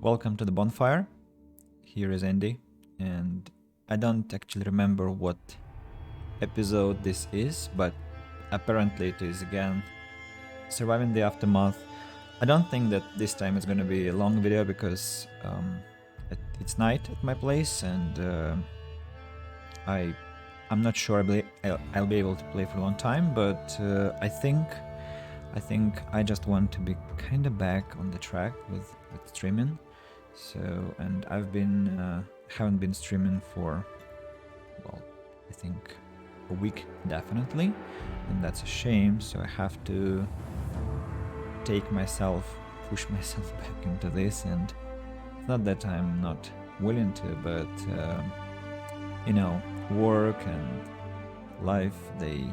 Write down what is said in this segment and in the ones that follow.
welcome to the bonfire. Here is Andy, and I don't actually remember what episode this is, but apparently it is again surviving the aftermath. I don't think that this time it's gonna be a long video because it's night at my place, and I'm not sure I'll be able to play for a long time, but I think I just want to be kind of back on the track with streaming. So, and I've been haven't been streaming for, well, I think a week definitely, and that's a shame. So I have to push myself back into this, and it's not that I'm not willing to, but you know, work and life, they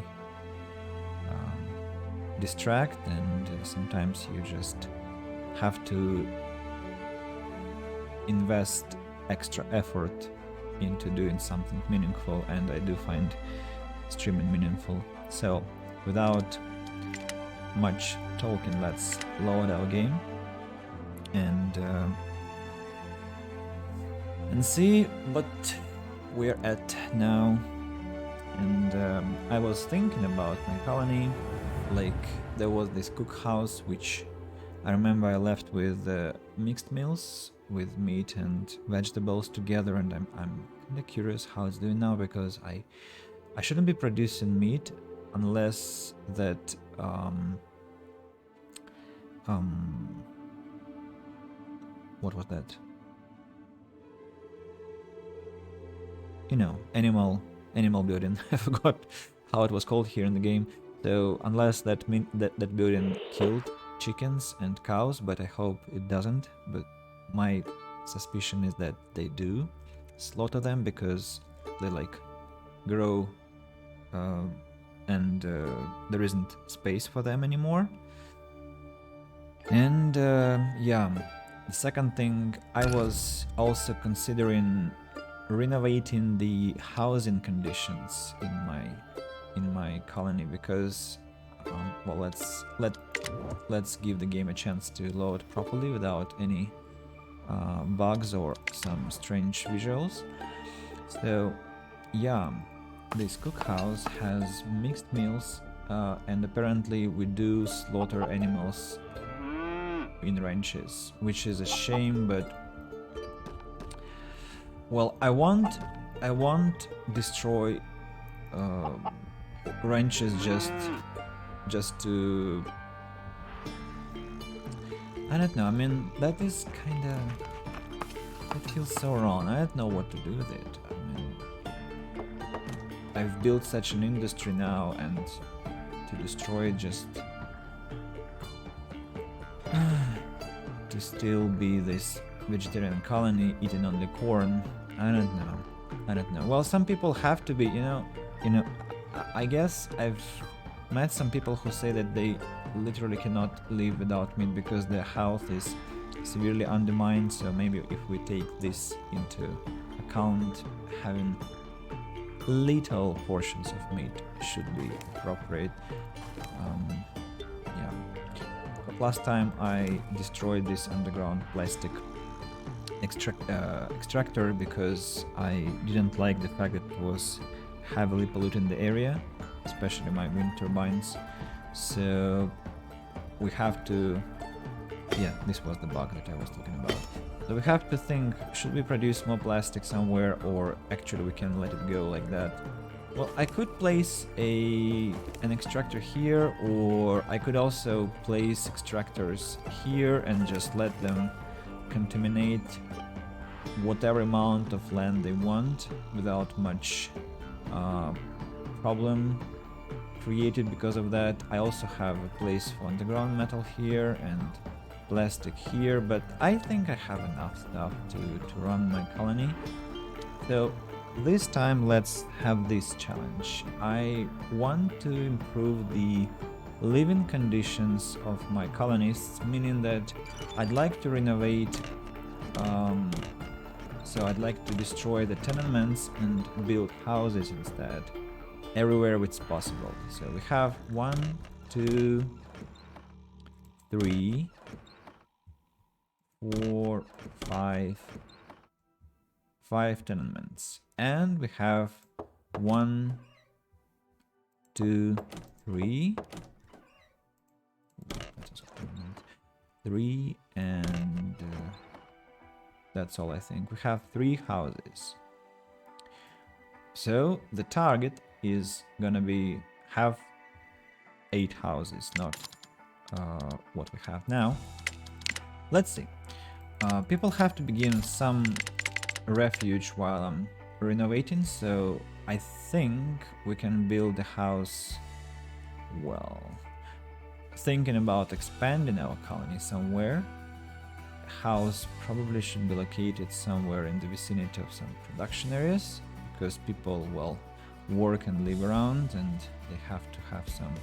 distract, and sometimes you just have to invest extra effort into doing something meaningful, and I do find streaming meaningful. So without much talking, let's load our game and see what we're at now. And I was thinking about my colony. Like, there was this cook house which I remember I left with mixed meals with meat and vegetables together, and I'm kind of curious how it's doing now, because I shouldn't be producing meat unless that what was that? You know, animal building. I forgot how it was called here in the game. So unless that building killed chickens and cows, but I hope it doesn't. But my suspicion is that they do slaughter them because they like grow and there isn't space for them anymore. And yeah, the second thing, I was also considering renovating the housing conditions in my colony, because well, let's give the game a chance to load properly without any bugs or some strange visuals. So yeah, this cookhouse has mixed meals, and apparently we do slaughter animals in ranches, which is a shame, but well, I won't destroy ranches just to, I don't know, I mean, that is kinda, it feels so wrong. I don't know what to do with it. I mean, I've built such an industry now, and to destroy it just to still be this vegetarian colony eating only corn, I don't know. Well, some people have to be, you know, I guess I've met some people who say that they literally cannot live without meat because their health is severely undermined. So maybe if we take this into account, having little portions of meat should be appropriate. Yeah. But last time I destroyed this underground plastic extractor because I didn't like the fact that it was heavily polluting the area, especially my wind turbines. So we have to, yeah, this was the bug that I was talking about. So we have to think, should we produce more plastic somewhere, or actually we can let it go like that? Well, I could place an extractor here, or I could also place extractors here and just let them contaminate whatever amount of land they want without much problem created because of that. I also have a place for underground metal here and plastic here, but I think I have enough stuff to run my colony. So this time let's have this challenge. I want to improve the living conditions of my colonists, meaning that I'd like to renovate, so I'd like to destroy the tenements and build houses instead, everywhere it's possible. So we have 1, 2, 3, 4, five tenements, and we have 1, 2, 3. That's also tenement. 3, and that's all I think. We have 3 houses. So the target is gonna be have 8 houses, not what we have now. Let's see. People have to begin some refuge while I'm renovating, so I think we can build a house. Well, thinking about expanding our colony somewhere. A house probably should be located somewhere in the vicinity of some production areas, because people will work and live around, and they have to have some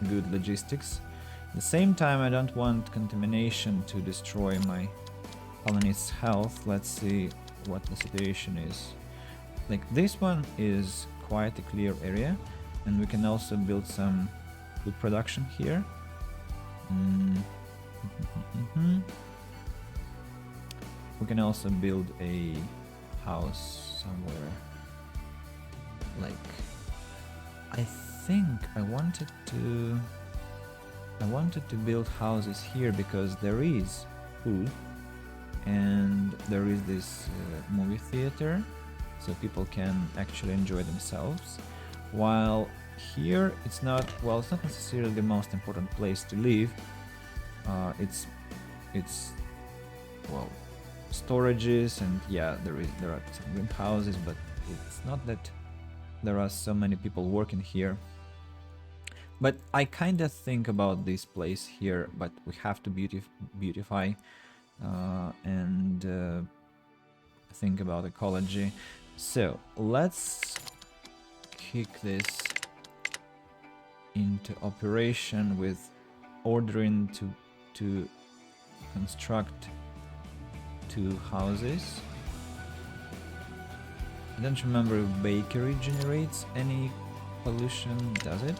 good logistics. At the same time, I don't want contamination to destroy my colony's health. Let's see what the situation is. Like, this one is quite a clear area, and we can also build some food production here. We can also build a house somewhere. Like, I think I wanted to build houses here because there is food and there is this movie theater, so people can actually enjoy themselves. While here it's not, well, it's not necessarily the most important place to live. It's well, storages, and yeah, there are some greenhouses, but it's not that there are so many people working here. But I kind of think about this place here, but we have to beautify and think about ecology. So let's kick this into operation with ordering to construct 2 houses. I don't remember if bakery generates any pollution, does it?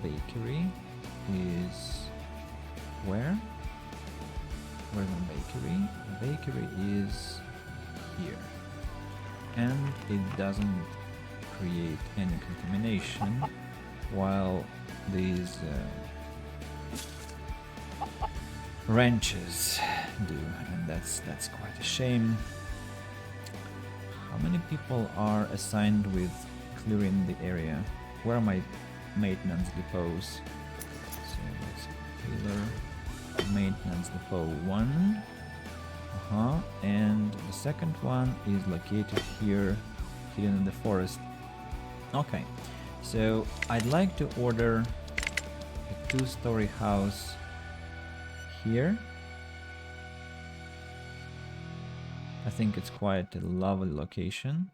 Bakery is where? Where's the bakery? The bakery is here, and it doesn't create any contamination, while these ranches do, and that's quite a shame. How many people are assigned with clearing the area? Where are my maintenance depots? So let's tailor maintenance depot 1. And the second one is located here, hidden in the forest. Okay, so I'd like to order a 2-story house here. I think it's quite a lovely location.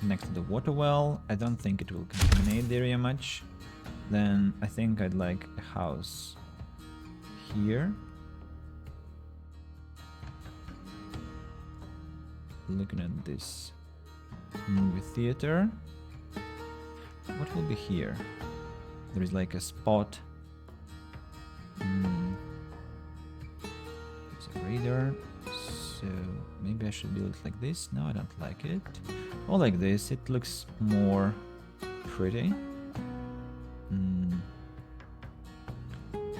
Next to the water well. I don't think it will contaminate the area much. Then I think I'd like a house here. Looking at this movie theater. What will be here? There is like a spot. There's a radar. So maybe I should build it like this. No, I don't like it. Or like this. It looks more pretty.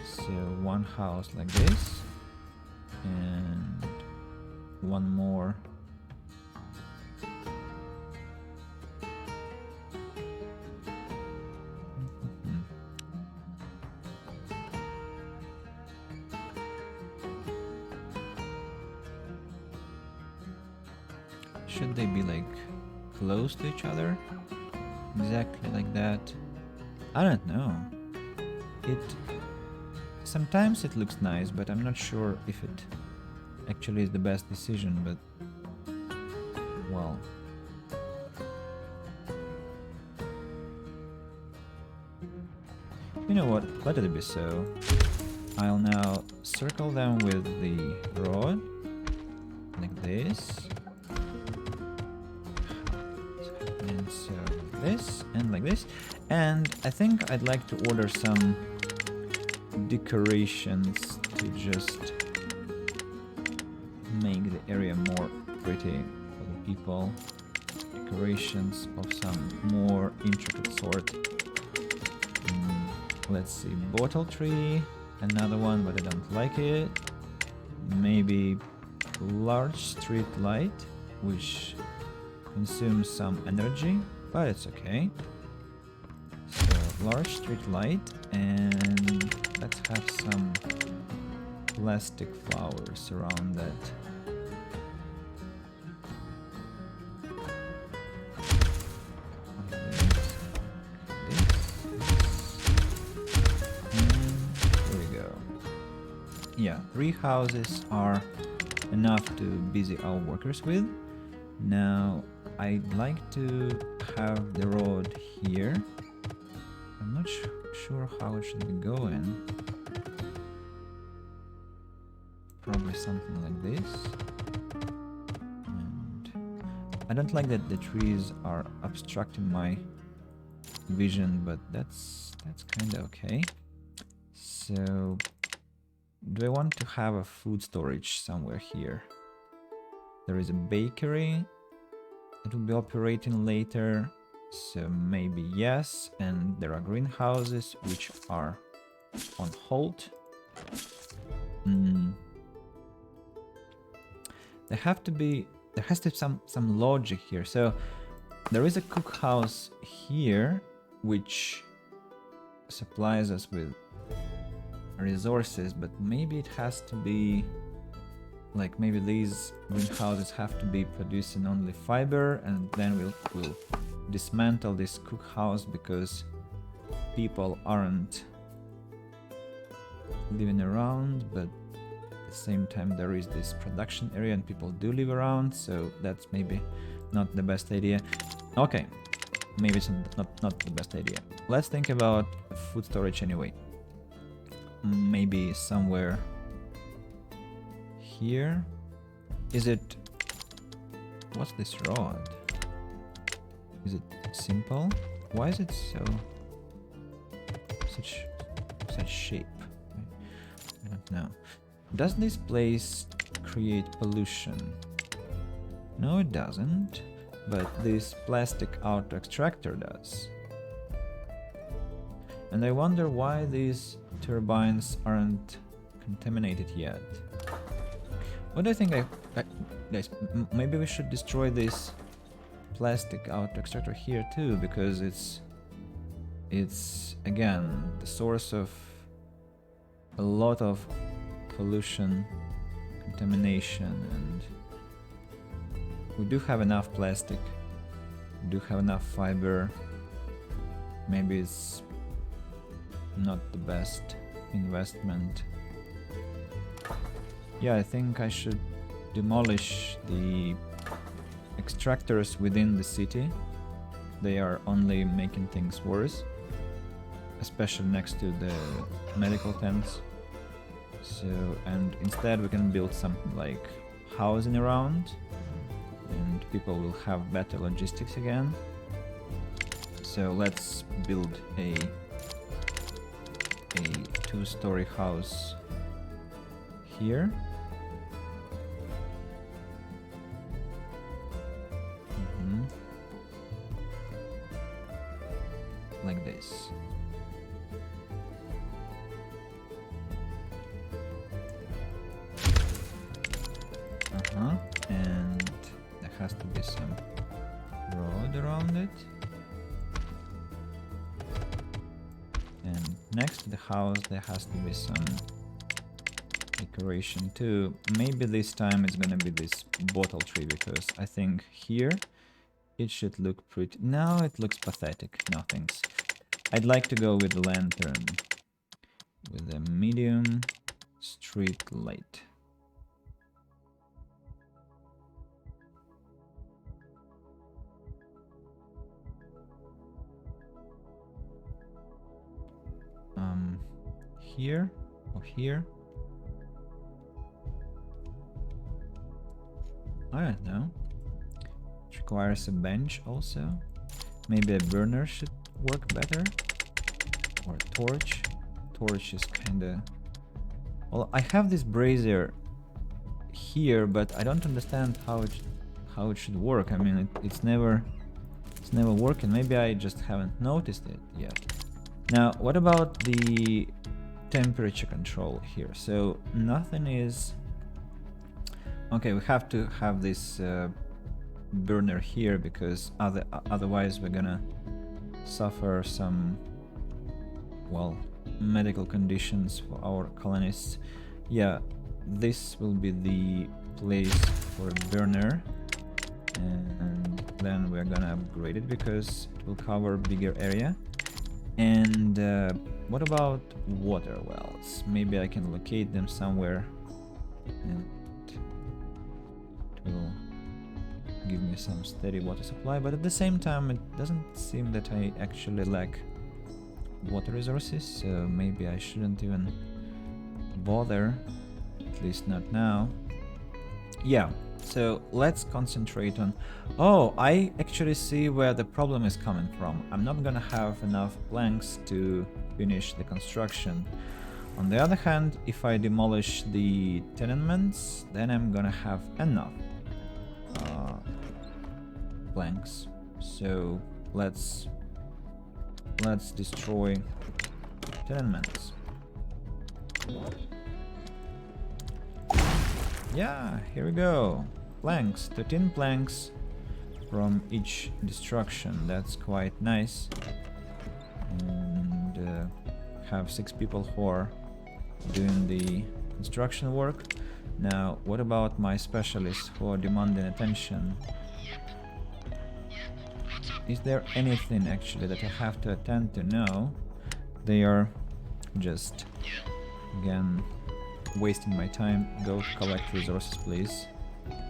So one house like this, and one more should they be like close to each other? Exactly like that? I don't know. Sometimes it looks nice, but I'm not sure if it actually is the best decision, but well. You know what, let it be so. I'll now circle them with the rod, like this. And So like this and like this. And I think I'd like to order some decorations to just make the area more pretty for the people. Decorations of some more intricate sort. Let's see, bottle tree, another one, but I don't like it. Maybe large street light, which consumes some energy, but it's okay. So large street light, and let's have some plastic flowers around that. Yeah, 3 houses are enough to busy our workers with. Now, I'd like to have the road here. I'm not sure how it should be going. Probably something like this. And I don't like that the trees are obstructing my vision, but that's kind of okay. So do I want to have a food storage somewhere here? There is a bakery. It will be operating later, so maybe yes. And there are greenhouses which are on hold. There has to be some logic here. So there is a cookhouse here which supplies us with resources, but maybe it has to be like, maybe these greenhouses have to be producing only fiber, and then we'll dismantle this cookhouse because people aren't living around, but at the same time there is this production area and people do live around, so that's maybe not the best idea. Okay, maybe it's not the best idea. Let's think about food storage anyway. Maybe somewhere here. Is it... what's this rod? Is it simple? Why is it so... such shape? I don't know. Does this place create pollution? No, it doesn't. But this plastic auto extractor does. And I wonder why these turbines aren't contaminated yet. What do you think? Guys, maybe we should destroy this plastic auto extractor here too, because it's again the source of a lot of pollution, contamination, and we do have enough plastic, we do have enough fiber. Maybe it's not the best investment. Yeah, I think I should demolish the extractors within the city. They are only making things worse, especially next to the medical tents. So, and instead we can build something like housing around, and people will have better logistics again. So let's build a 2-story house here. Like this. And there has to be some road around it. And next to the house there has to be some decoration too. Maybe this time it's gonna be this bottle tree, because I think here it should look pretty. No, it looks pathetic. No thanks. I'd like to go with the lantern, with a medium street light. Here or here? I don't know. It requires a bench also. Maybe a burner should work better. Or a torch. Torch is kinda... Well, I have this brazier here, but I don't understand how it should work. I mean, it's never working. Maybe I just haven't noticed it yet. Now, what about the temperature control here? So nothing is... Okay, we have to have this burner here because otherwise we're gonna suffer some, well, medical conditions for our colonists. Yeah, this will be the place for a burner, and then we're gonna upgrade it because it will cover bigger area. And what about water wells? Maybe I can locate them somewhere and it will give me some steady water supply, but at the same time it doesn't seem that I actually lack water resources, so maybe I shouldn't even bother, at least not now. Yeah, so let's concentrate on... Oh, I actually see where the problem is coming from. I'm not gonna have enough planks to finish the construction. On the other hand, if I demolish the tenements, then I'm gonna have enough planks. So let's destroy tenements. Yeah, here we go. Planks, 13 planks from each destruction. That's quite nice. And have 6 people who are doing the construction work. Now, what about my specialists who are demanding attention? Is there anything actually that I have to attend to? No. They are just, again, wasting my time. Go collect resources, please.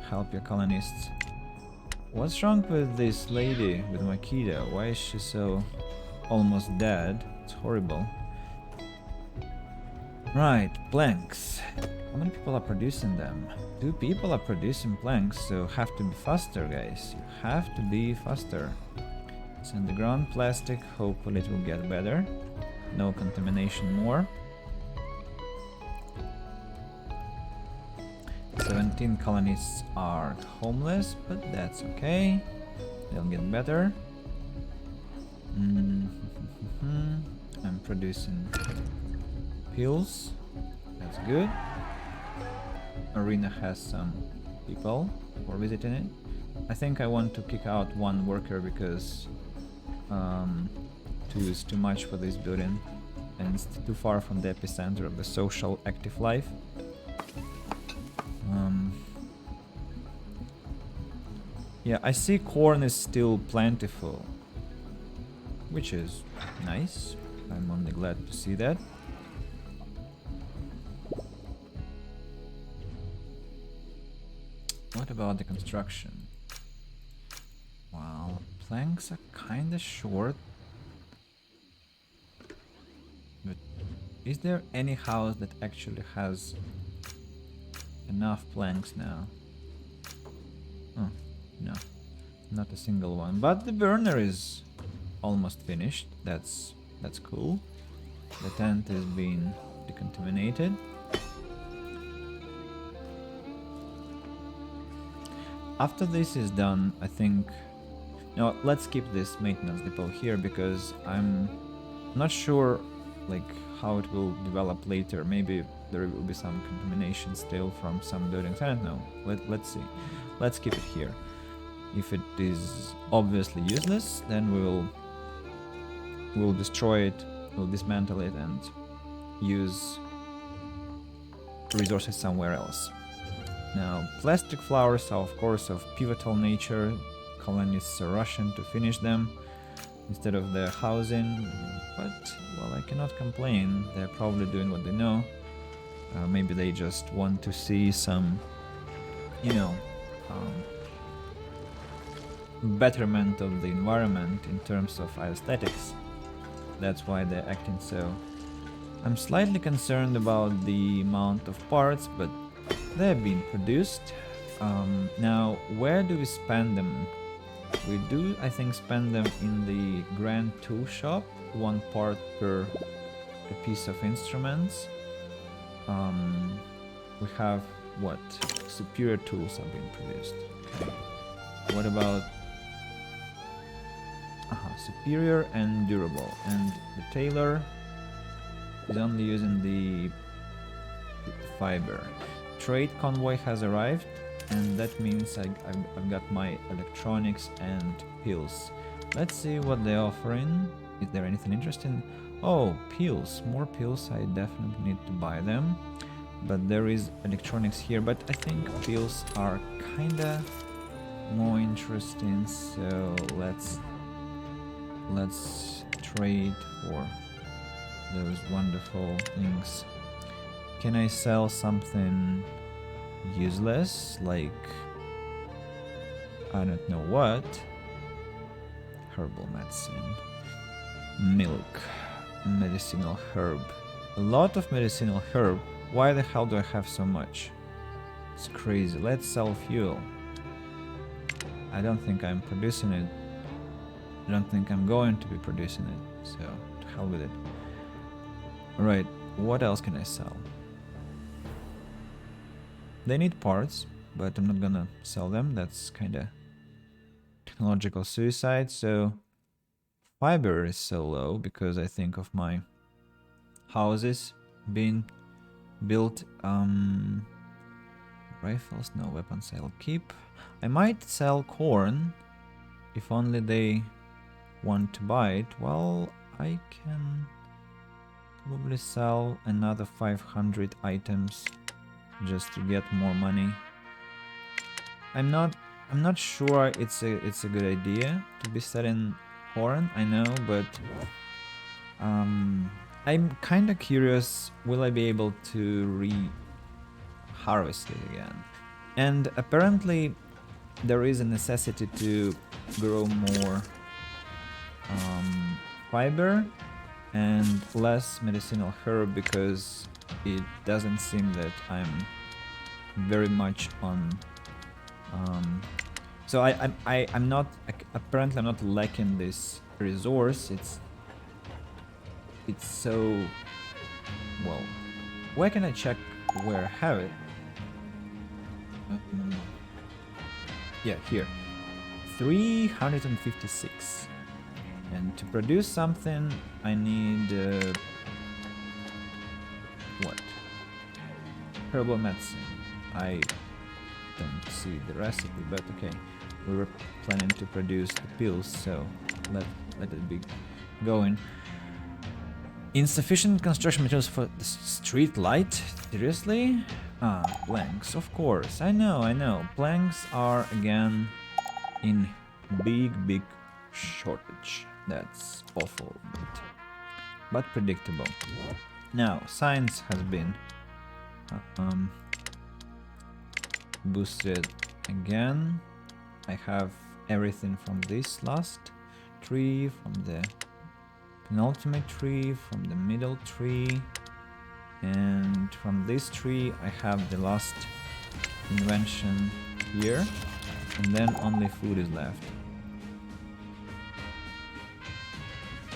Help your colonists. What's wrong with this lady with Makita? Why is she so almost dead? It's horrible. Right, planks. How many people are producing them? 2 people are producing planks, so have to be faster, guys. You have to be faster. It's underground plastic. Hopefully it will get better. No contamination more. 17 colonists are homeless, but that's okay. They'll get better. I'm producing pills. That's good. Arena has some people who are visiting it. I think I want to kick out 1 worker because 2 is too much for this building and it's too far from the epicenter of the social active life. Yeah, I see corn is still plentiful, which is nice. I'm only glad to see that. What about the construction? Well, planks are kinda short. But is there any house that actually has enough planks now? Oh, no. Not a single one. But the burner is almost finished. That's cool. The tent is being decontaminated. After this is done, I think... No, let's keep this maintenance depot here because I'm not sure like how it will develop later. Maybe there will be some contamination still from some buildings. I don't know. Let's see. Let's keep it here. If it is obviously useless, then we'll destroy it, we'll dismantle it and use resources somewhere else. Now, plastic flowers are of course of pivotal nature. Colonists are rushing to finish them instead of their housing, but well, I cannot complain. They're probably doing what they know. Maybe they just want to see some, you know, betterment of the environment in terms of aesthetics. That's why they're acting so. I'm slightly concerned about the amount of parts, but they're being produced. Now, where do we spend them? We do, I think, spend them in the Grand Tool Shop, 1 part per a piece of instruments. We have what? Superior tools have been produced. Okay. What about superior and durable? And the tailor is only using the fiber. Trade convoy has arrived, and that means I've got my electronics and pills. Let's see what they're offering. Is there anything interesting? Oh, pills. More pills. I definitely need to buy them. But there is electronics here. But I think pills are kinda more interesting. So let's trade for those wonderful things. Can I sell something useless? Like, I don't know what. Herbal medicine. Milk. Medicinal herb. A lot of medicinal herb. Why the hell do I have so much? It's crazy. Let's sell fuel. I don't think I'm producing it. I don't think I'm going to be producing it. So, to hell with it. Alright, what else can I sell? They need parts, but I'm not gonna sell them. That's kinda technological suicide. So, fiber is so low because I think of my houses being built. Rifles, no weapons I'll keep. I might sell corn if only they want to buy it. Well, I can probably sell another 500 items just to get more money. I'm not sure it's a good idea to be selling corn, I know, but I'm kind of curious, will I be able to harvest it again? And apparently there is a necessity to grow more fiber and less medicinal herb because it doesn't seem that I'm very much on so I'm not apparently I'm not lacking this resource. It's so well. Where can I check where I have it? Yeah, here. 356. And to produce something, I need what? Herbal medicine. I don't see the recipe, but okay. We were planning to produce the pills, so let it be going. Insufficient construction materials for the street light? Seriously? Ah, planks, of course. I know. Planks are again in big shortage. That's awful, but predictable. Now, science has been boosted again. I have everything from this last tree, from the penultimate tree, from the middle tree, and from this tree I have the last invention here, and then only food is left.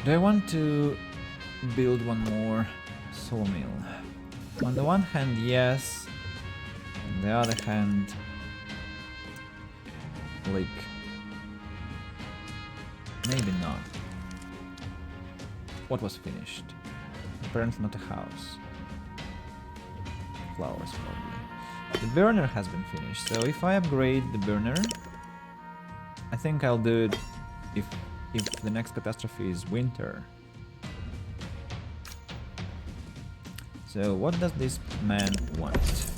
Do I want to build one more sawmill? On the one hand, yes. On the other hand, like, maybe not. What was finished? Apparently not a house. Flowers, probably. The burner has been finished, so if I upgrade the burner, I think I'll do it if the next catastrophe is winter. So what does this man want?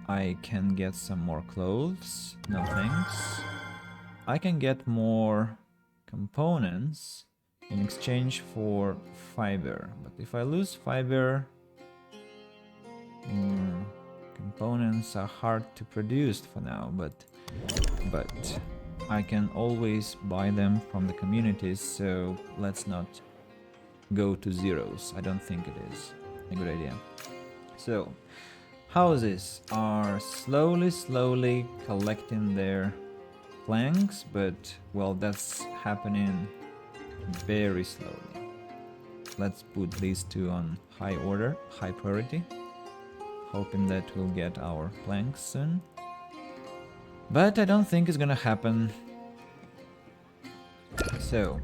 I can get some more clothes. No thanks. I can get more components in exchange for fiber. But if I lose fiber, components are hard to produce for now, but I can always buy them from the communities, so let's not go to zeros. I don't think it is a good idea. So, houses are slowly collecting their planks, but well, that's happening very slowly. Let's put these two on high order, high priority, hoping that we'll get our planks soon. But I don't think it's gonna happen. So,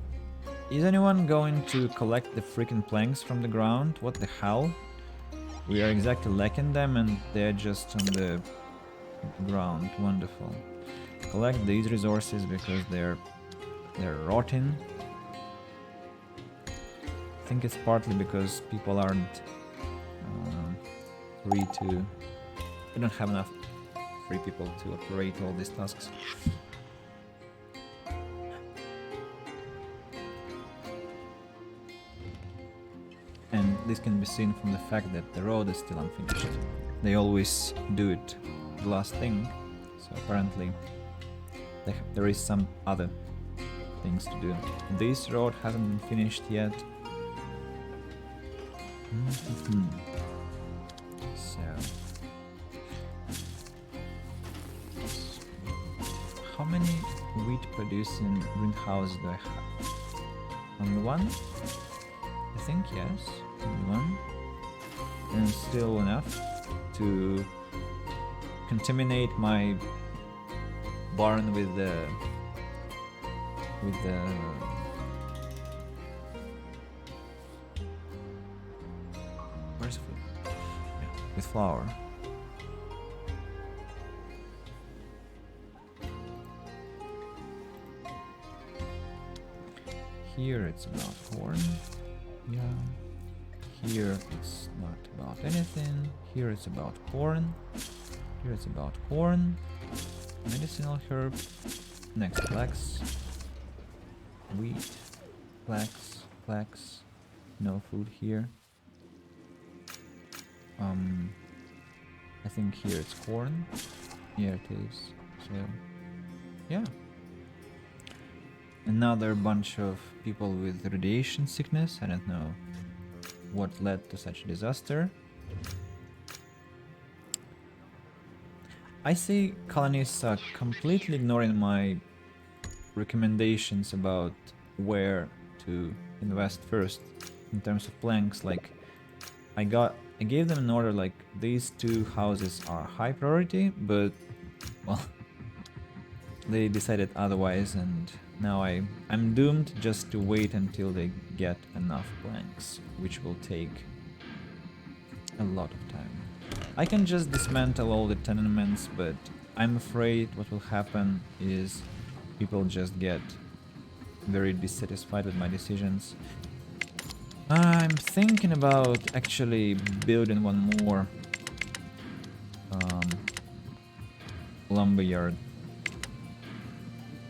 is anyone going to collect the freaking planks from the ground? What the hell? We are exactly lacking them and they're just on the ground. Wonderful. Collect these resources because they're rotting. I think it's partly because people aren't free to... We don't have enough free people to operate all these tasks. And this can be seen from the fact that the road is still unfinished. They always do it the last thing, so apparently there is some other things to do. This road hasn't been finished yet. So, how many wheat producing greenhouses do I have? Only one? I think yes, only one. And still enough to contaminate my barn with the where's food? Yeah, with flour. Here it's about corn. Yeah. Here it's not about anything. Here it's about corn. Here it's about corn. Medicinal herb. Next flax. Wheat. Flax. Flax. No food here. I think here it's corn. Yeah, it is. So, yeah. Another bunch of people with radiation sickness. I don't know what led to such a disaster. I see colonists are completely ignoring my recommendations about where to invest first in terms of planks. Like, I gave them an order like these two houses are high priority, but well, they decided otherwise, and now I'm doomed just to wait until they get enough planks, which will take a lot of time. I can just dismantle all the tenements, but I'm afraid what will happen is people just get very dissatisfied with my decisions. I'm thinking about actually building one more lumberyard,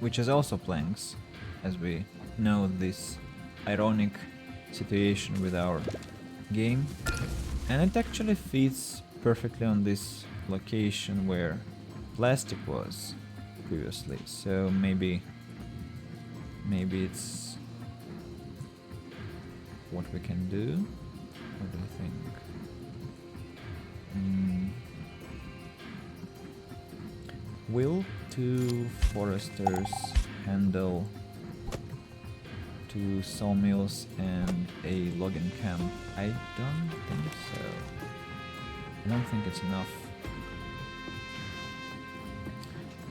which is also planks, as we know this ironic situation with our game. And it actually fits perfectly on this location where plastic was previously, so maybe it's what we can do. What do you think? Will two foresters handle 2 sawmills and a logging camp? I don't think so. I don't think it's enough.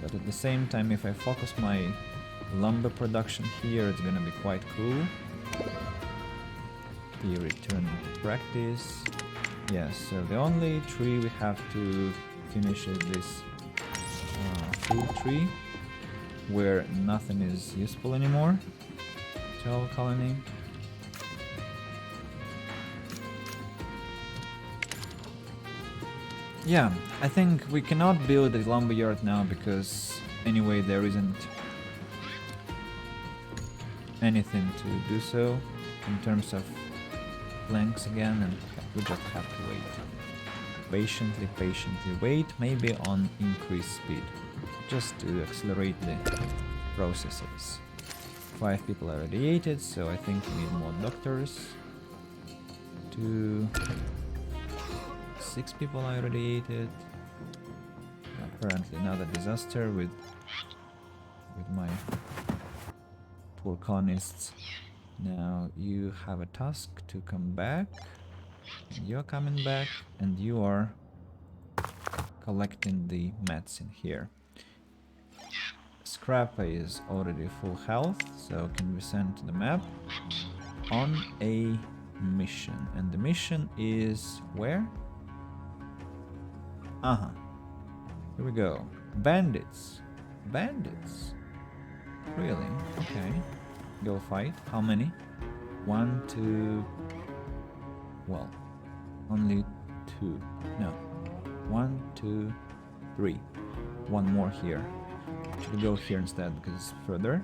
But at the same time, if I focus my lumber production here, it's gonna be quite cool. The return to practice. Yes, so the only tree we have to finish is this food tree, where nothing is useful anymore to our colony. Yeah, I think we cannot build a lumberyard now because anyway there isn't anything to do so in terms of planks again, and we just have to wait. Patiently wait, maybe on increased speed, just to accelerate the processes. 5 people are radiated, so I think we need more doctors. 6 people are radiated. Apparently another disaster with with my poor colonists. Now you have a task to come back. You're coming back, and you are collecting the mats in here. Scrappa is already full health, so can be sent to the map on a mission. And the mission is where? Uh-huh. Here we go. Bandits. Bandits. Really? Okay. Go fight. How many? 1, 2... Well, only 2. No. 1, 2, 3. One more here. Should go here instead because it's further.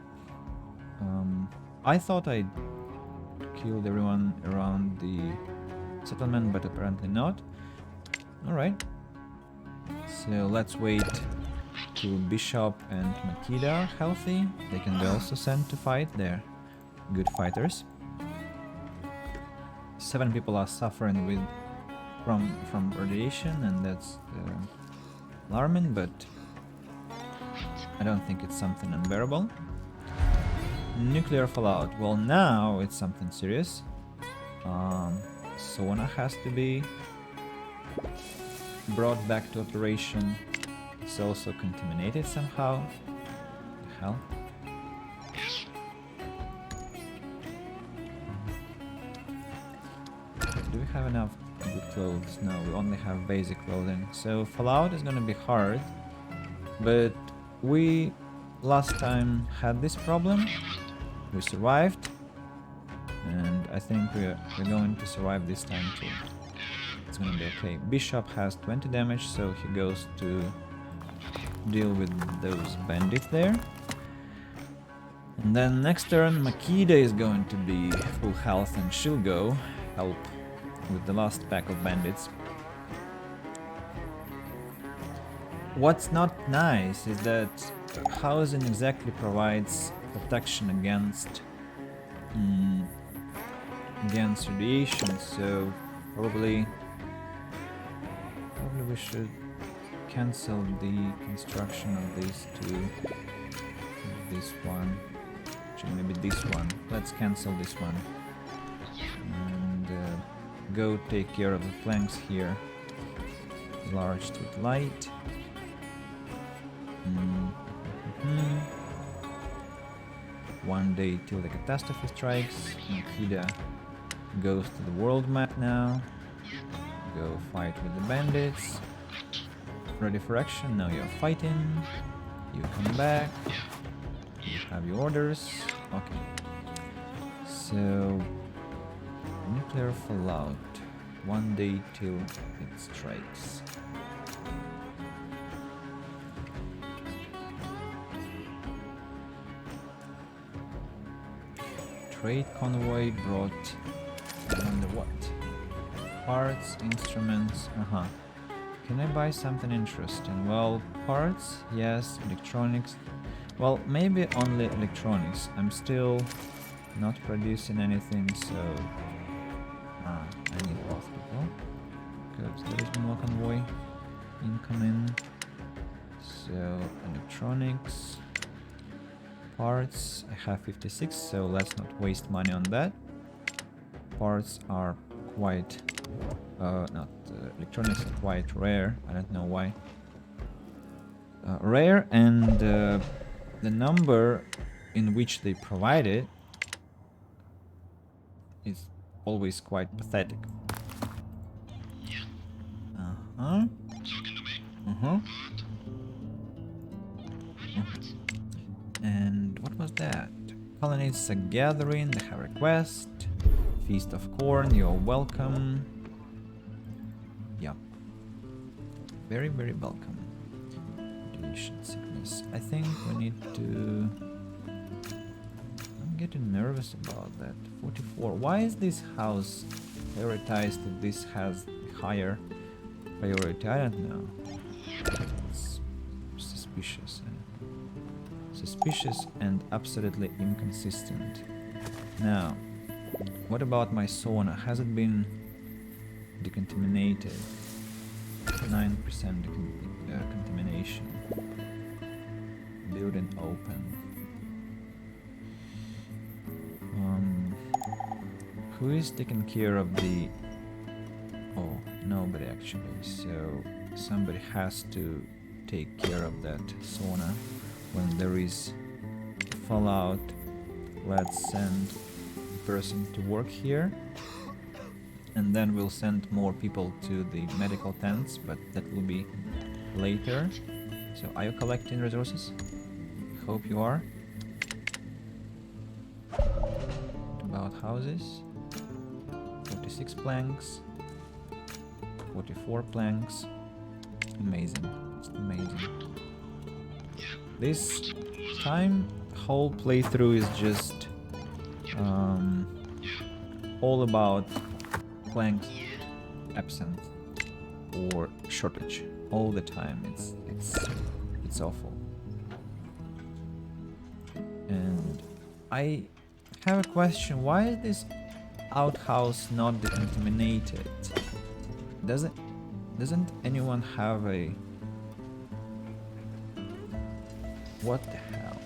I thought I killed everyone around the settlement, but apparently not. Alright. So let's wait till Bishop and Makida are healthy. They can be also sent to fight. They're good fighters. 7 people are suffering with from radiation, and that's alarming, but I don't think it's something unbearable. Nuclear fallout. Well, now it's something serious. Sauna has to be brought back to operation. It's also contaminated somehow. What the hell? Do we have enough good clothes? No, we only have basic clothing. So fallout is gonna be hard, but we last time had this problem. We survived, and I think we're going to survive this time too. It's gonna be okay. Bishop has 20 damage, so he goes to deal with those bandits there. And then next turn, Makida is going to be full health, and she'll go help with the last pack of bandits. What's not nice is that housing exactly provides protection against radiation, so probably we should cancel the construction of these two. This one, actually maybe this one. Let's cancel this one and go take care of the planks here. Enlarged with light. One day till the catastrophe strikes. Nikita goes to the world map now. Go fight with the bandits. Ready for action. Now you're fighting. You come back. You have your orders. Okay. So nuclear fallout. One day till it strikes. Trade convoy brought, I wonder what? Parts, instruments, Can I buy something interesting? Well, parts, yes, electronics. Well, maybe only electronics. I'm still not producing anything, so... I need both people. Because there is one more convoy incoming. So, electronics. Parts, I have 56, so let's not waste money on that. Parts are quite... electronics are quite rare, I don't know why. Rare, and the number in which they provide it is always quite pathetic. And what was that? Colonists are gathering, they have a request. Feast of corn, you're welcome. Yeah. Very, very welcome. Deletion sickness. I think we need to... I'm getting nervous about that. 44. Why is this house prioritized if this has higher priority? I don't know. It's suspicious. Suspicious and absolutely inconsistent. Now, what about my sauna? Has it been decontaminated? 9% contamination. Building open. Who is taking care of the... Oh, nobody actually. So somebody has to take care of that sauna when there is fallout. Let's send a person to work here, and then we'll send more people to the medical tents, but that will be later. So are you collecting resources? Hope you are. What about houses? 46 planks, 44 planks. Amazing. It's amazing. This time whole playthrough is just all about planks absent or shortage all the time. It's awful. And I have a question. Why is this outhouse not decontaminated? Doesn't anyone have a... What the hell?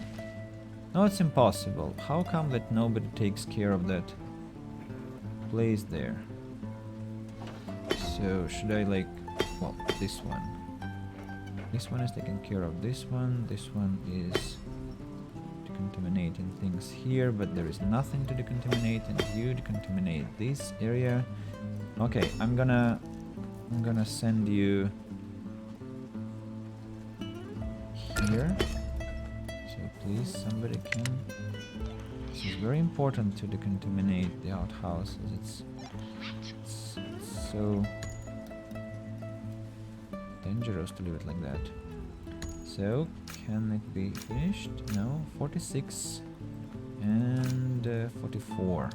No, it's impossible. How come that nobody takes care of that place there? So should I like... Well, this one. This one is taking care of this one. This one is decontaminating things here, but there is nothing to decontaminate, and you decontaminate this area. Okay, I'm gonna send you here. So please, somebody can... This is very important to decontaminate the outhouses. It's so dangerous to leave it like that. So, can it be finished? No, 46 and 44.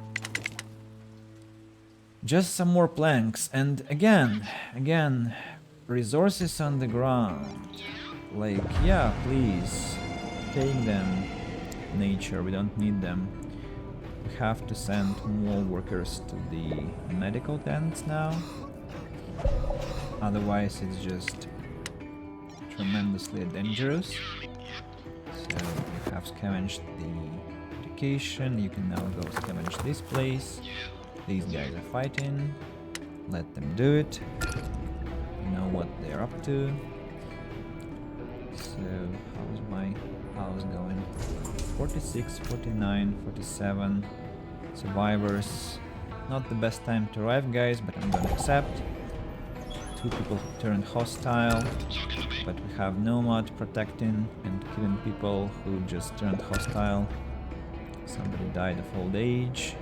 Just some more planks, and again, resources on the ground. Like, yeah, please, take them, nature, we don't need them. We have to send more workers to the medical tents now. Otherwise, it's just tremendously dangerous. So you have scavenged the education, you can now go scavenge this place. These guys are fighting, let them do it. You know what they're up to. So how's my house going? 46, 49, 47 survivors. Not the best time to arrive, guys, but I'm gonna accept. 2 people turned hostile, but we have Nomad protecting and killing people who just turned hostile. Somebody died of old age.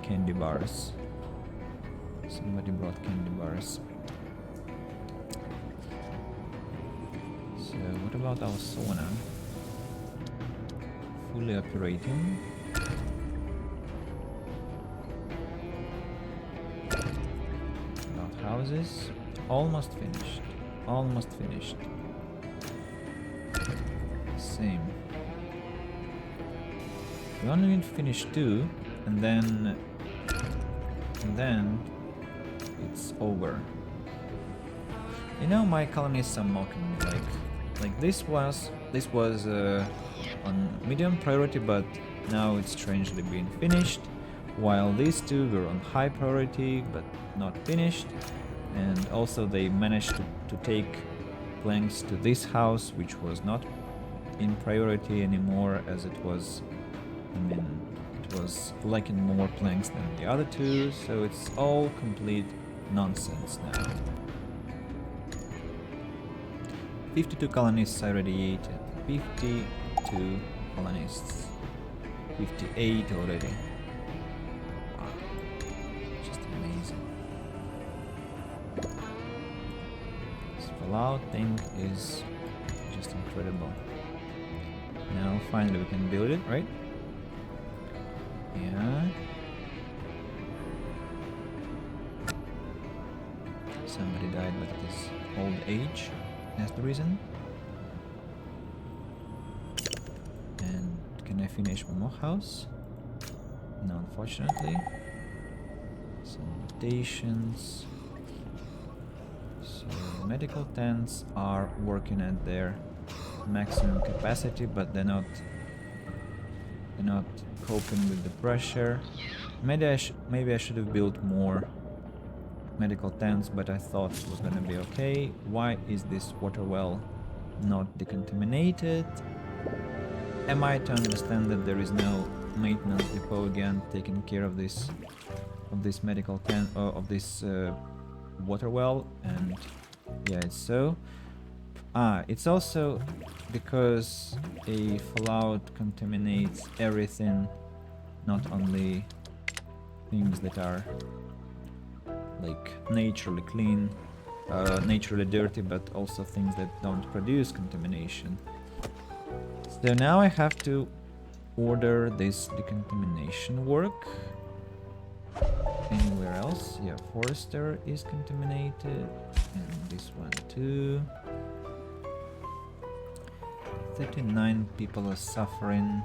Candy bars. Somebody brought candy bars. So what about our sauna? Fully operating. About houses. Almost finished. Almost finished. Same. We only need to finish 2, and then it's over. You know, my colonists are mocking me, like this was on medium priority, but now it's strangely being finished, while these 2 were on high priority but not finished. And also they managed to take planks to this house, which was not in priority anymore, as it was, I mean, it was lacking more planks than the other 2, so it's all complete nonsense now. 52 colonists irradiated. 52 colonists. 58 already. Wow. Just amazing. This fallout thing is just incredible. Now finally we can build it, right? Yeah. Somebody died, but it is old age. That's the reason. And can I finish one more house? No, unfortunately. Some mutations. So medical tents are working at their maximum capacity, but they're not They're not coping with the pressure. Maybe I should have built more medical tents, but I thought it was gonna be okay. Why is this water well not decontaminated? Am I to understand that there is no maintenance depot again taking care of this medical tent, of this water well? And yeah, it's so. It's also because a fallout contaminates everything, not only things that are like naturally clean, naturally dirty, but also things that don't produce contamination. So now I have to order this decontamination work. Anywhere else? Yeah, Forester is contaminated, and this one too. 39 people are suffering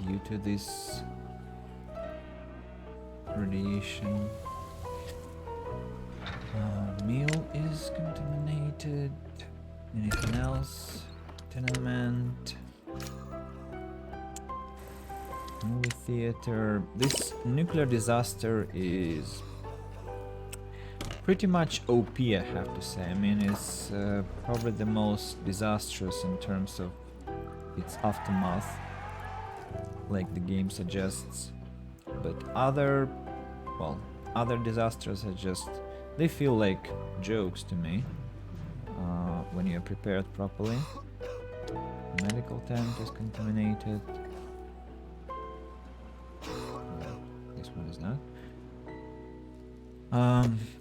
due to this radiation. Meal is contaminated. Anything else? Tenement. Movie theater. This nuclear disaster is pretty much OP, I have to say. I mean, it's probably the most disastrous in terms of its aftermath, like the game suggests. But other disasters are just, they feel like jokes to me when you're prepared properly. Medical tent is contaminated. This one is not.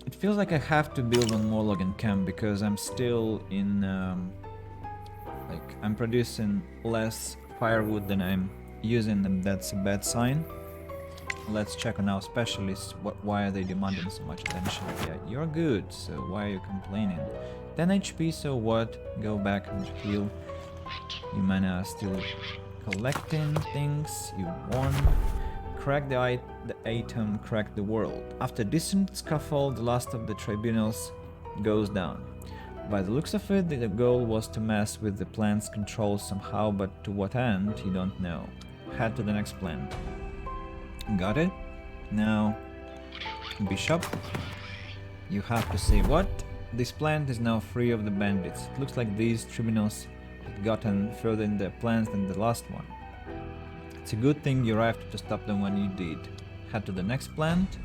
It feels like I have to build one more logging camp because I'm still in like I'm producing less firewood than I'm using, and that's a bad sign. Let's check on our specialists. Why are they demanding so much attention? Yeah, you're good, so why are you complaining? 10 HP, so what? Go back and heal. You mana are still collecting things. You won. Crack the atom, crack the world. After decent scuffle, the last of the tribunals goes down. By the looks of it, the goal was to mess with the plant's control somehow, but to what end, you don't know. Head to the next plant. Got it? Now, Bishop, you have to say what? This plant is now free of the bandits. It looks like these tribunals had gotten further in their plans than the last one. It's a good thing you arrived to stop them when you did. Head to the next plant.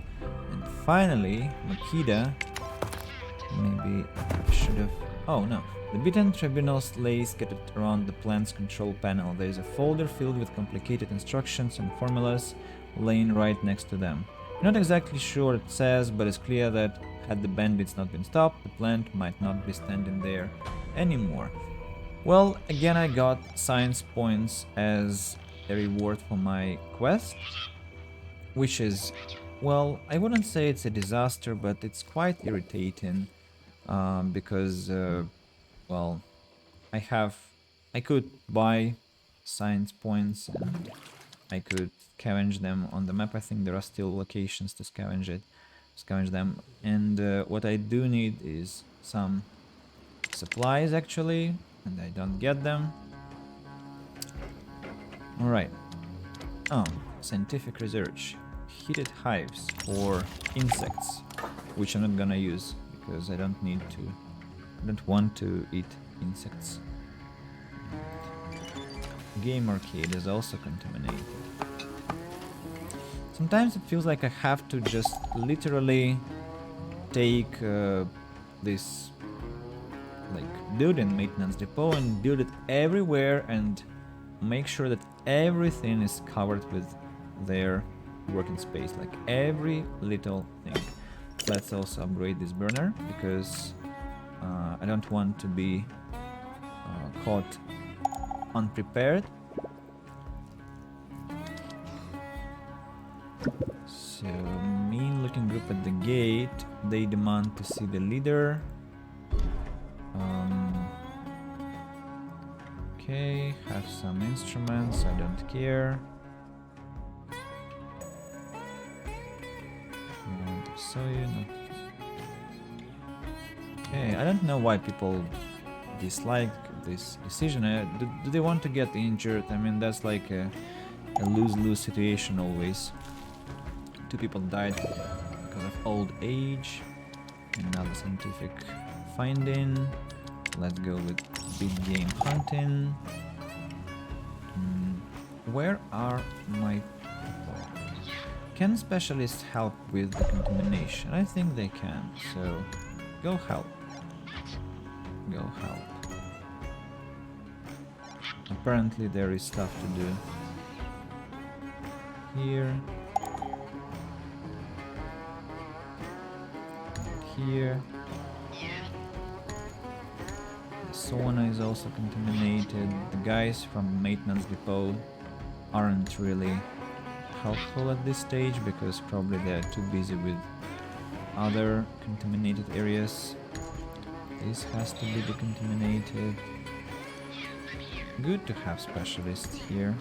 And finally, Makita. Maybe I should have... Oh no. The beaten tribunals lay scattered around the plant's control panel. There is a folder filled with complicated instructions and formulas laying right next to them. You're not exactly sure what it says, but it's clear that had the bandits not been stopped, the plant might not be standing there anymore. Well, again I got science points as a reward for my quest, which is, well, I wouldn't say it's a disaster, but it's quite irritating because, well, I could buy science points and I could scavenge them on the map. I think there are still locations to scavenge them, and what I do need is some supplies actually, and I don't get them. Alright. Oh, scientific research. Heated hives for insects, which I'm not gonna use because I don't want to eat insects. Game arcade is also contaminated. Sometimes it feels like I have to just literally take this like building maintenance depot and build it everywhere and make sure that everything is covered with their working space, like every little thing. Let's also upgrade this burner because I don't want to be caught unprepared. So, mean looking group at the gate. They demand to see the leader. Okay, have some instruments, I don't care. So you know. Okay, I don't know why people dislike this decision. Do they want to get injured? I mean, that's like a lose-lose situation always. 2 people died because of old age. Another scientific finding. Let's go with big game hunting. Where are my people? Can specialists help with the contamination? I think they can, so go help. Go help. Apparently there is stuff to do here. Here. The sauna is also contaminated. The guys from maintenance depot aren't really helpful at this stage because probably they're too busy with other contaminated areas. This has to be decontaminated. Good to have specialists here.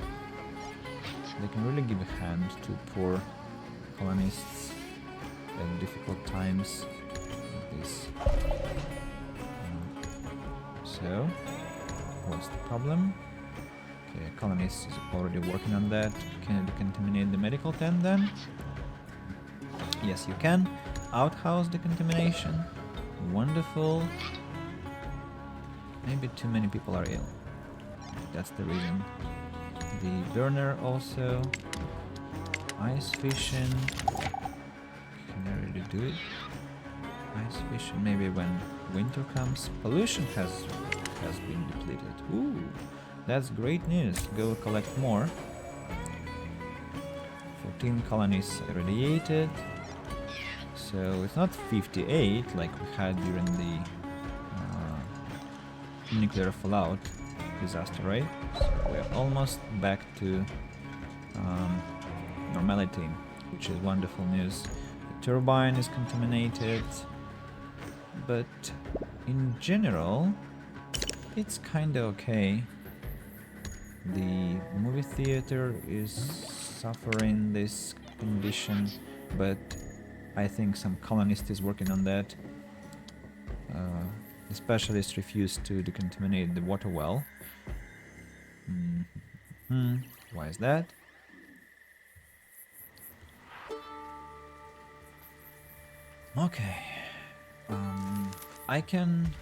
They can really give a hand to poor colonists at difficult times like this. So, what's the problem? Okay, a colonist is already working on that. Can you decontaminate the medical tent then? Yes, you can. Outhouse decontamination. Wonderful. Maybe too many people are ill. That's the reason. The burner also. Ice fishing. Can I really do it? Ice fishing. Maybe when winter comes. Pollution has been depleted. Ooh, that's great news. Go collect more. 14 colonies irradiated. So it's not 58 like we had during the nuclear fallout disaster, right? So we're almost back to normality, which is wonderful news. The turbine is contaminated, but in general, it's kinda okay. The movie theater is suffering this condition, but I think some colonist is working on that. The specialists refused to decontaminate the water well. Why is that? Okay. I can...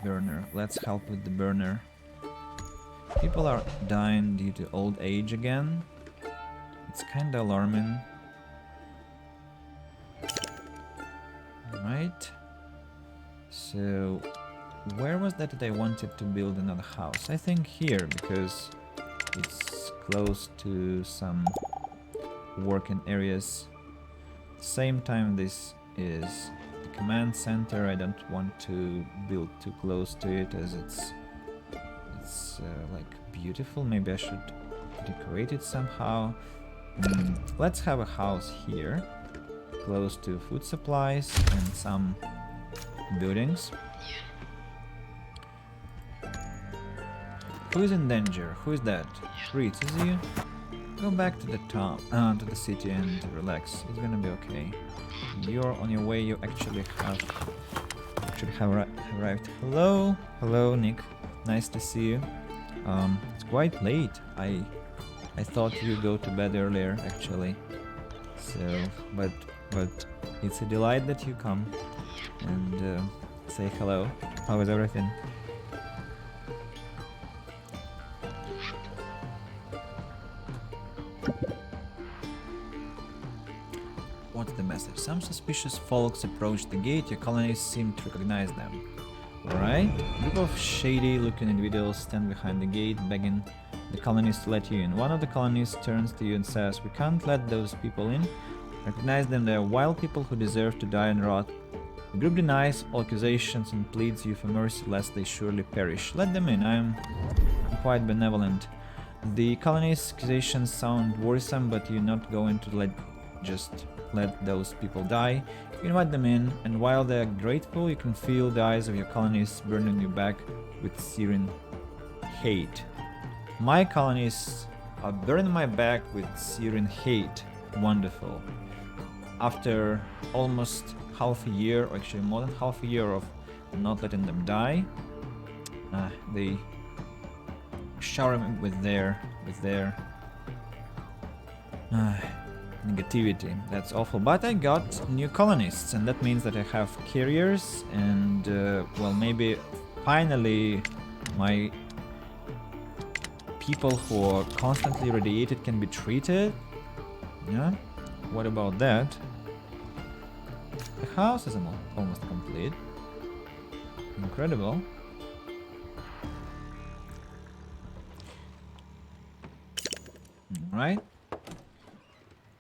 Burner. Let's help with the burner. People are dying due to old age again. It's kinda alarming. Right. So, where was that I wanted to build another house? I think here, because it's close to some working areas. Same time, this is the command center. I don't want to build too close to it, as it's like beautiful. Maybe I should decorate it somehow. Let's have a house here, close to food supplies and some buildings. Who is in danger? Who is that? Reed, is you? Go back to the town, to the city and relax. It's gonna be okay. You're on your way. You actually have arrived. Hello, Nick. Nice to see you. It's quite late. I thought you'd go to bed earlier, actually. So, but it's a delight that you come and say hello. How is everything? What's the message? Some suspicious folks approach the gate. Your colonists seem to recognize them. Alright. A group of shady-looking individuals stand behind the gate, begging the colonists to let you in. One of the colonists turns to you and says, "We can't let those people in. Recognize them, they are wild people who deserve to die and rot." The group denies all accusations and pleads you for mercy, lest they surely perish. Let them in. I'm quite benevolent. The colonists' accusations sound worrisome, but you're not going to just let those people die. You invite them in, and while they're grateful, you can feel the eyes of your colonists burning you back with searing hate. My colonists are burning my back with searing hate. Wonderful. After almost half a year, or actually more than half a year of not letting them die. They shower me with their negativity. That's awful. But I got new colonists, and that means that I have carriers, and well, maybe finally my people who are constantly radiated can be treated. Yeah, what about that? The house is almost complete. Incredible. Right.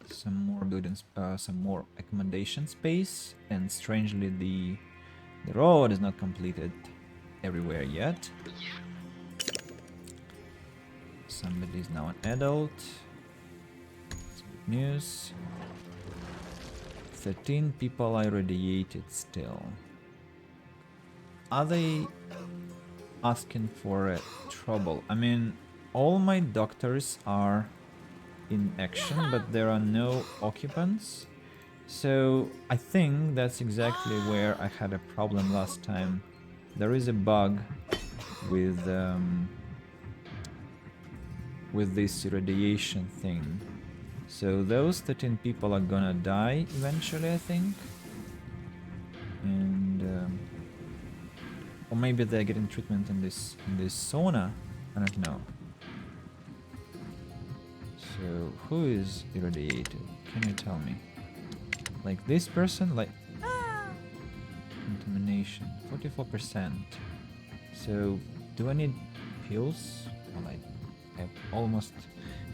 Some more buildings, some more accommodation space, and strangely the road is not completed everywhere yet. Somebody is now an adult. That's good news. 13 people are radiated still. Are they asking for trouble? I mean, all my doctors are in action, but there are no occupants. So I think that's exactly where I had a problem last time. There is a bug with this irradiation thing. So those 13 people are gonna die eventually, I think. And or maybe they're getting treatment in this sauna. I don't know. So who is irradiated? Can you tell me? Like this person, like contamination, 44%. So do I need pills? Well, I've almost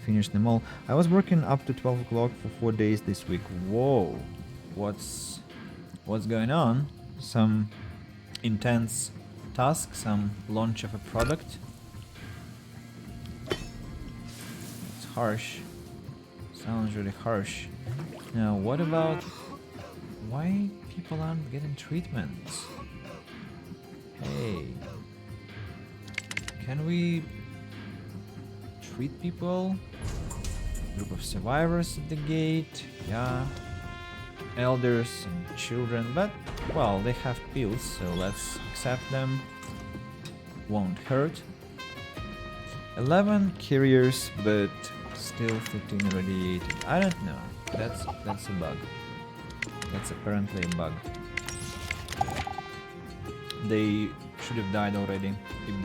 finished them all. I was working up to 12 o'clock for 4 days this week. Whoa, what's going on? Some intense task, some launch of a product. It's harsh. Sounds really harsh. Now, what about why people aren't getting treatments? Hey, can we treat people? Group of survivors at the gate, yeah. Elders and children, but well, they have pills, so let's accept them. Won't hurt. 11 carriers, but still 15 irradiated. I don't know. That's a bug. That's apparently a bug. They should have died already if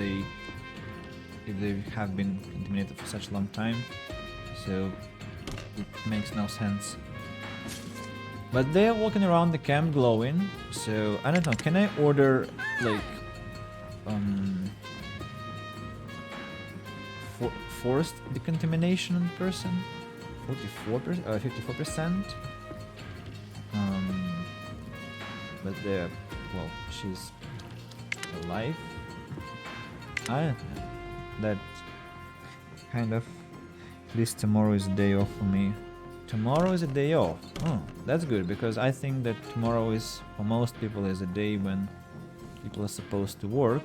they have been contaminated for such a long time. So it makes no sense. But they are walking around the camp glowing. So I don't know. Can I order like forced decontamination in person? 54%. But they're, well, she's alive. I don't know. That kind of, at least tomorrow is a day off for me. Tomorrow is a day off. Oh, that's good, because I think that tomorrow is, for most people, is a day when people are supposed to work.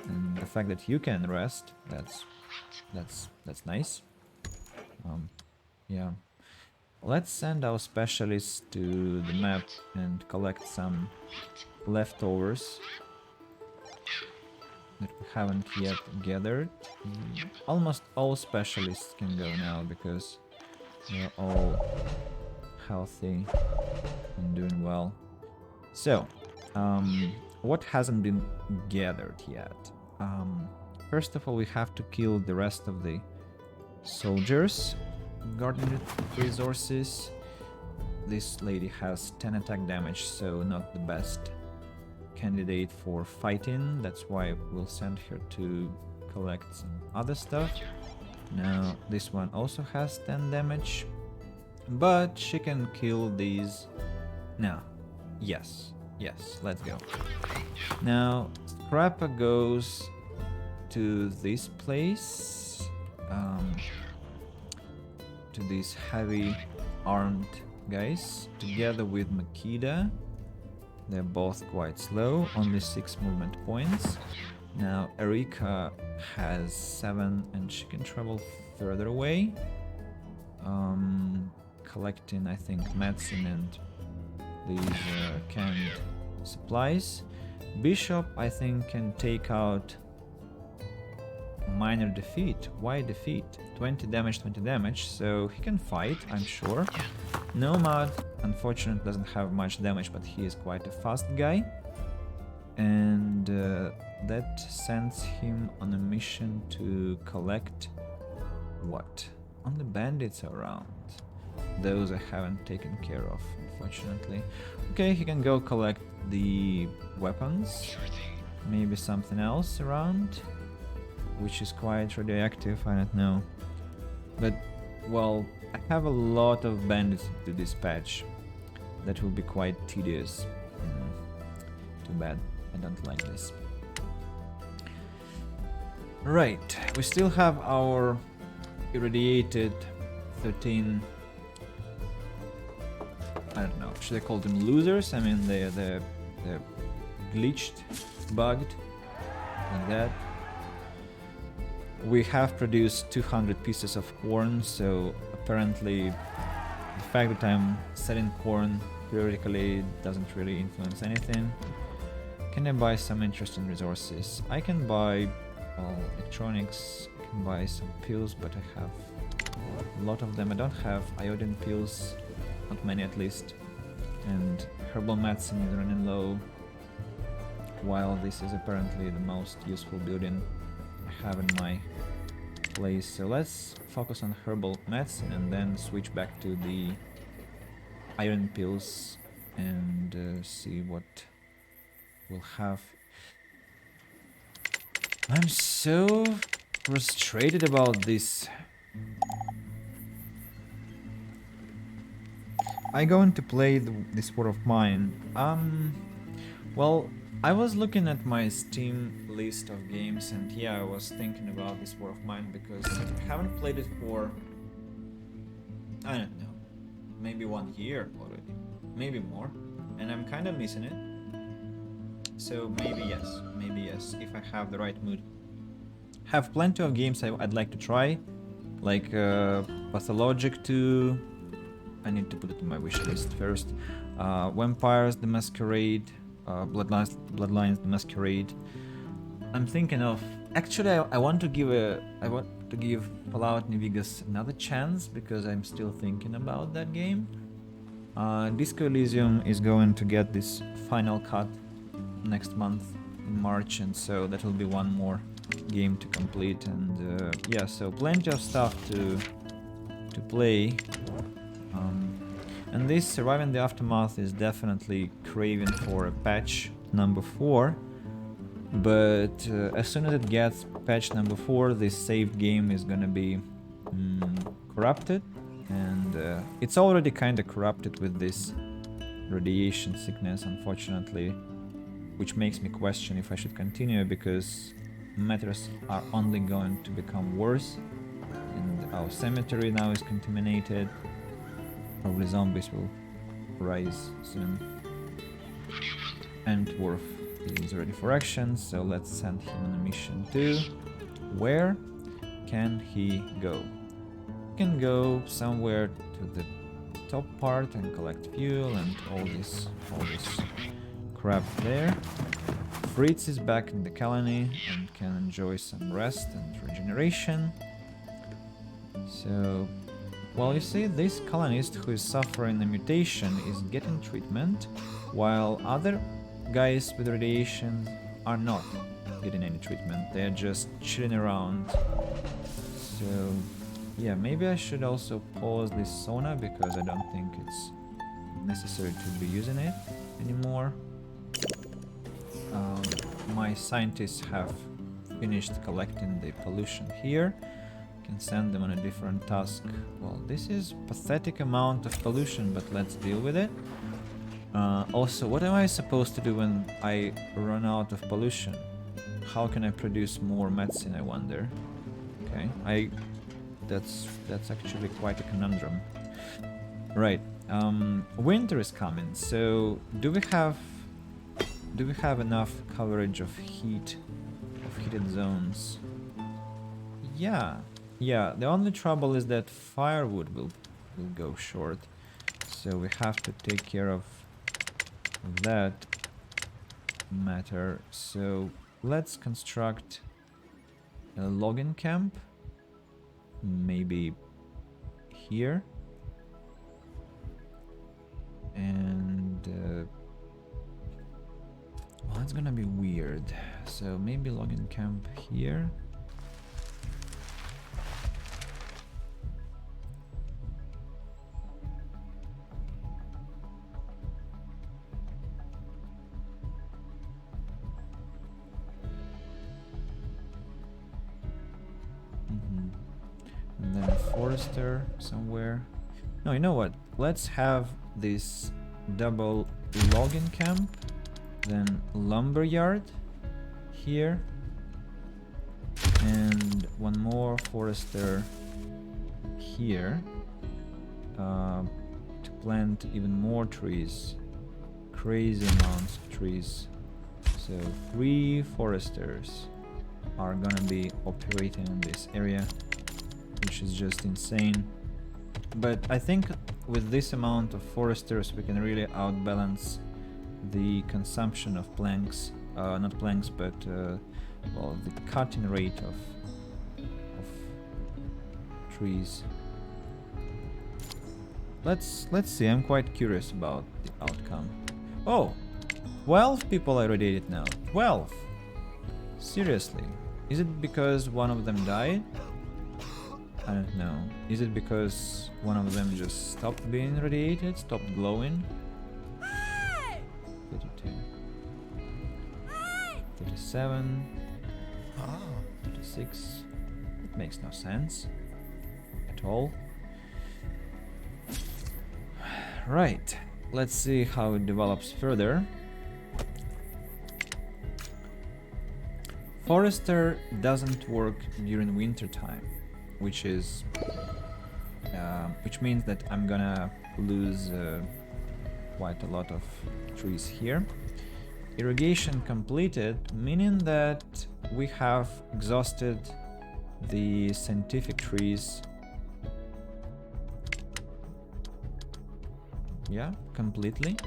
And the fact that you can rest, that's nice. Yeah. Let's send our specialists to the map and collect some leftovers that we haven't yet gathered. Almost all specialists can go now because they're all healthy and doing well. So, what hasn't been gathered yet? First of all, we have to kill the rest of the soldiers guarding the resources. This lady has 10 attack damage, so not the best candidate for fighting. That's why we'll send her to collect some other stuff. Now this one also has 10 damage, but she can kill these. Now, yes, let's go. Now Scrappa goes to this place, to these heavy armed guys, together with Makida. They're both quite slow, only 6 movement points. Now Erika has 7 and she can travel further away, collecting, I think, medicine and these canned supplies. Bishop, I think, can take out minor defeat. Why defeat? 20 damage, so he can fight, I'm sure. Nomad, unfortunately, doesn't have much damage, but he is quite a fast guy. And that sends him on a mission to collect what? On the bandits around. Those I haven't taken care of, unfortunately. Okay, he can go collect the weapons. Maybe something else around, which is quite radioactive, I don't know. But, well, I have a lot of bandits to dispatch. That will be quite tedious. Too bad, I don't like this. Right, we still have our irradiated 13... I don't know, should I call them losers? I mean, they're glitched, bugged, like that. We have produced 200 pieces of corn, so apparently the fact that I'm selling corn periodically doesn't really influence anything. Can I buy some interesting resources? I can buy electronics, I can buy some pills, but I have a lot of them. I don't have iodine pills, not many at least, and herbal medicine is running low, while this is apparently the most useful building I have in my place. So let's focus on herbal medicine and then switch back to the iron pills and see what we'll have. I'm so frustrated about this. I going to play this War of Mine. Well, I was looking at my Steam list of games, and yeah, I was thinking about this War of Mine because I haven't played it for, I don't know, maybe 1 year already, maybe more, and I'm kind of missing it. So maybe yes, if I have the right mood. Have plenty of games I'd like to try, like Pathologic 2. I need to put it in my wish list first. Vampires the Masquerade, Bloodlines the Masquerade. I'm thinking of actually I want to give Fallout New Vegas another chance because I'm still thinking about that game. Disco Elysium is going to get this final cut next month in March, and so that will be one more game to complete. And yeah, so plenty of stuff to play. And this Surviving the Aftermath is definitely craving for a patch number 4, but as soon as it gets patch number 4, this saved game is gonna be corrupted, and it's already kinda corrupted with this radiation sickness, unfortunately, which makes me question if I should continue, because matters are only going to become worse, and our cemetery now is contaminated. Probably zombies will rise soon. And Dwarf is ready for action, so let's send him on a mission too. Where can he go? He can go somewhere to the top part and collect fuel and all this crap there. Fritz is back in the colony and can enjoy some rest and regeneration. So, well, you see, this colonist who is suffering a mutation is getting treatment, while other guys with radiation are not getting any treatment. They're just chilling around. So, yeah, maybe I should also pause this sauna because I don't think it's necessary to be using it anymore. My scientists have finished collecting the pollution here. Can send them on a different task. Well, this is pathetic amount of pollution, but let's deal with it. Also, what am I supposed to do when I run out of pollution? How can I produce more medicine, I wonder? Okay, that's actually quite a conundrum. Right, winter is coming, so do we have enough coverage of heated zones? Yeah, the only trouble is that firewood will go short, so we have to take care of that matter. So let's construct a logging camp, maybe here, and well, it's gonna be weird. So maybe logging camp here. And then a forester somewhere. No, you know what? Let's have this double logging camp, then lumber yard here, and one more forester here to plant even more trees. Crazy amounts of trees. So 3 foresters are gonna be operating in this area, which is just insane. But I think with this amount of foresters we can really outbalance the consumption of planks, not planks, but well, the cutting rate of trees. Let's see. I'm quite curious about the outcome. Oh, 12 people are irradiated now. 12. Seriously, is it because one of them died? I don't know. Is it because one of them just stopped being radiated, stopped glowing? 32, 37, 36. It makes no sense at all. Right, let's see how it develops further. Forester doesn't work during winter time, which means that I'm gonna lose quite a lot of trees here. Irrigation completed, meaning that we have exhausted the scientific trees. Yeah, completely.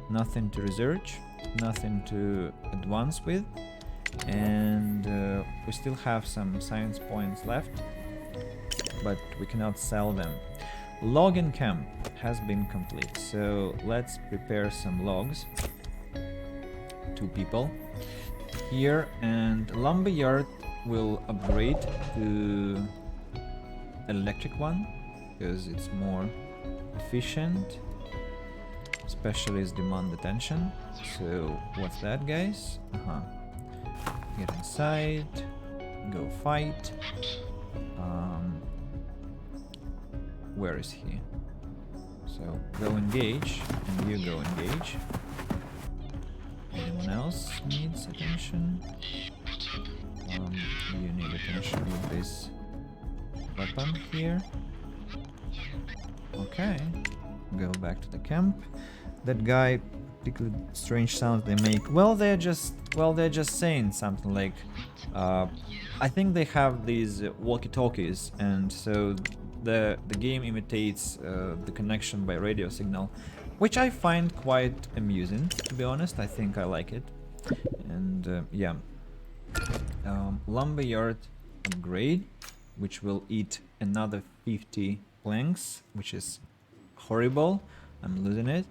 Nothing to research, nothing to advance with, and we still have some science points left, but we cannot sell them. Logging camp has been complete, so let's prepare some logs. 2 people here, and lumber yard will upgrade to electric one because it's more efficient. Specialists demand attention. So what's that, guys? Get inside, go fight. Where is he? So go engage, and you go engage. Anyone else needs attention? You need attention with this weapon here. Okay, go back to the camp. That guy, particularly strange sounds they make. Well, they're just saying something like, I think they have these walkie-talkies, and so the game imitates the connection by radio signal, which I find quite amusing, to be honest. I think I like it. And yeah, lumberyard upgrade, which will eat another 50 planks, which is horrible. I'm losing it.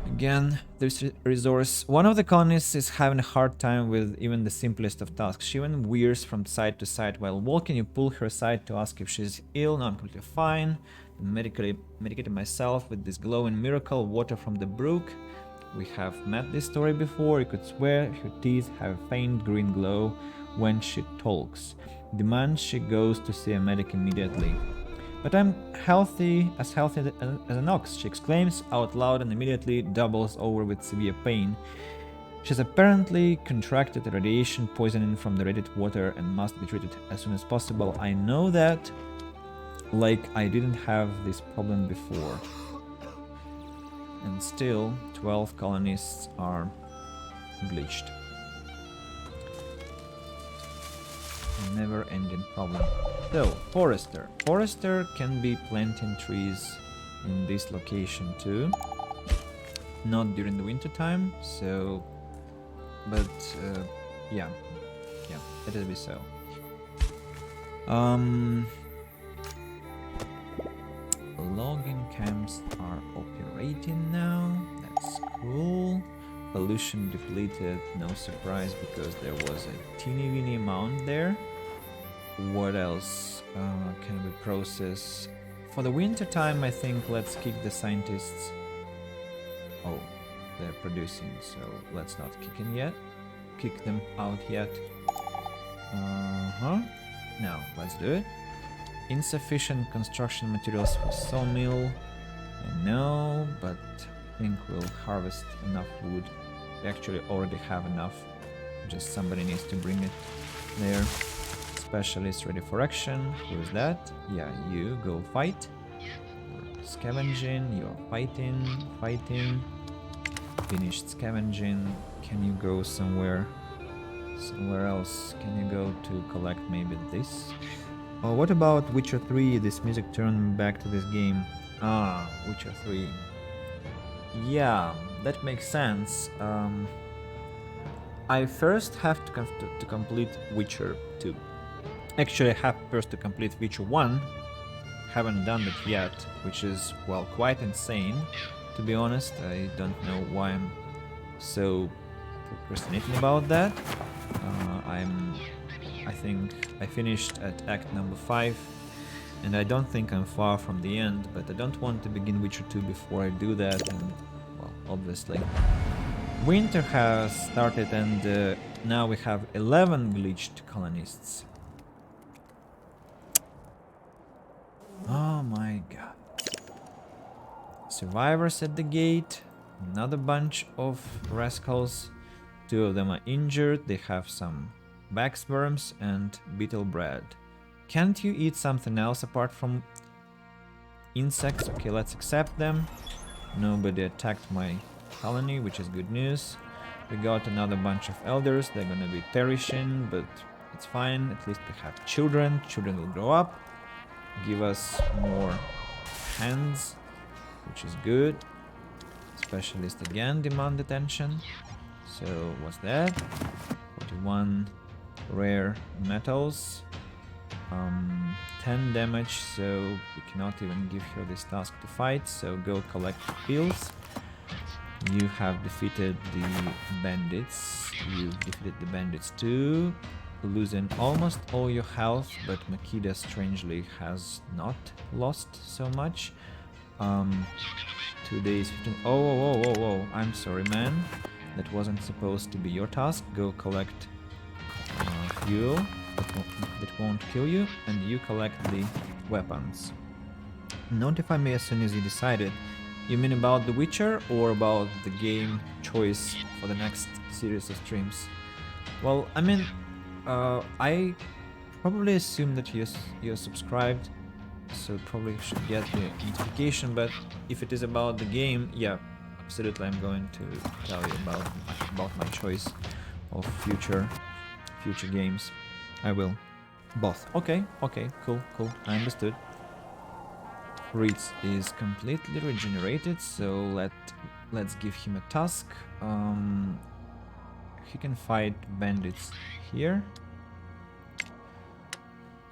Again, this resource. One of the colonists is having a hard time with even the simplest of tasks. She even wears from side to side while walking. You pull her aside to ask if she's ill. No, I'm completely fine. Medicated myself with this glowing miracle water from the brook. We have met this story before. You could swear her teeth have a faint green glow when she talks. Demands she goes to see a medic immediately. But I'm healthy as an ox, she exclaims out loud and immediately doubles over with severe pain. She's apparently contracted radiation poisoning from the radiated water and must be treated as soon as possible. I know that, like I didn't have this problem before. And still, 12 colonists are glitched. Never-ending problem. So, forester. Forester can be planting trees in this location too. not during the winter time. So, but yeah, let it be so. Logging camps are operating now. That's cool. Pollution depleted, no surprise because there was a teeny weeny amount there. What else can we process? For the winter time, I think let's kick the scientists. Oh, they're producing, so let's not kick them out yet. Now, let's do it. Insufficient construction materials for sawmill. I know, but I think we'll harvest enough wood. We actually already have enough. Just somebody needs to bring it there. Specialist ready for action. Who is that? Yeah, you go fight. You're scavenging. You're fighting. Finished scavenging. Can you go somewhere else? Can you go to collect maybe this? Oh, what about Witcher 3? This music turned back to this game. Ah, Witcher 3. Yeah, that makes sense. I first have to complete Witcher 2. Actually, I have first to complete Witcher 1. Haven't done it yet, which is, well, quite insane. To be honest, I don't know why I'm so procrastinating about that. I think I finished at act number 5, and I don't think I'm far from the end, but I don't want to begin Witcher 2 before I do that, and, well, obviously. Winter has started, and now we have 11 glitched colonists. Oh my god. Survivors at the gate, another bunch of rascals. 2 of them are injured, they have some backsworms and beetle bread. Can't you eat something else apart from insects? Okay, let's accept them. Nobody attacked my colony, which is good news. We got another bunch of elders, they're gonna be perishing, but it's fine, at least we have children. Children will grow up, give us more hands, which is good. Specialist again demand attention. So what's that? 41 rare metals, 10 damage, so we cannot even give her this task to fight, so go collect the pills. You have defeated the bandits. You've defeated the bandits too, losing almost all your health, but Makida strangely has not lost so much. 2 days, 15... Oh, I'm sorry, man. That wasn't supposed to be your task. Go collect fuel. That won't kill you, and you collect the weapons. Notify me as soon as you decided. You mean about The Witcher or about the game choice for the next series of streams? Well, I mean, I probably assume that you're subscribed, so probably should get the notification, but if it is about the game, yeah, absolutely I'm going to tell you about my choice of future games. I will. Both. Okay, cool, I understood. Fritz is completely regenerated, so let's give him a task. He can fight bandits here.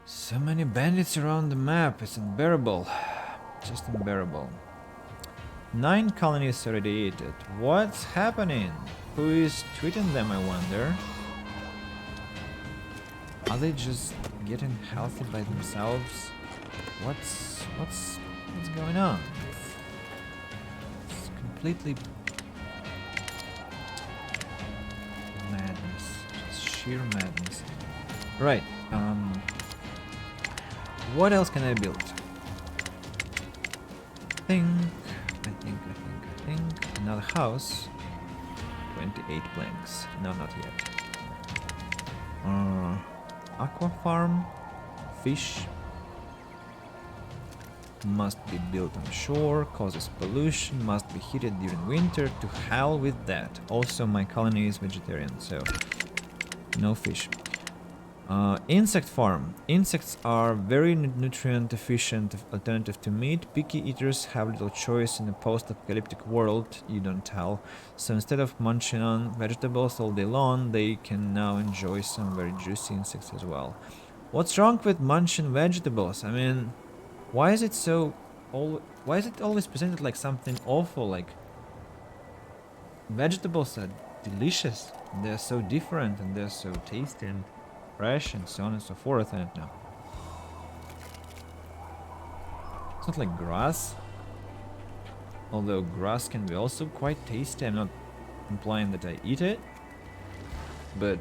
So many bandits around the map, it's unbearable. Just unbearable. 9 colonies irradiated. What's happening? Who is treating them, I wonder? Are they just getting healthy by themselves? What's going on? It's completely madness. Just sheer madness. Right. What else can I build? I think another house. 28 planks. No, not yet. Aqua farm. Fish. Must be built on shore. Causes pollution. Must be heated during winter. To hell with that. Also, my colony is vegetarian, so no fish. Insect farm. Insects are very nutrient efficient alternative to meat. Picky eaters have little choice in a post-apocalyptic world, you don't tell. So instead of munching on vegetables all day long, they can now enjoy some very juicy insects as well. What's wrong with munching vegetables? I mean, why is it so... why is it always presented like something awful? Like, vegetables are delicious. They're so different and they're so tasty and fresh and so on and so forth. I don't know. It's not like grass. Although grass can be also quite tasty. I'm not implying that I eat it. But,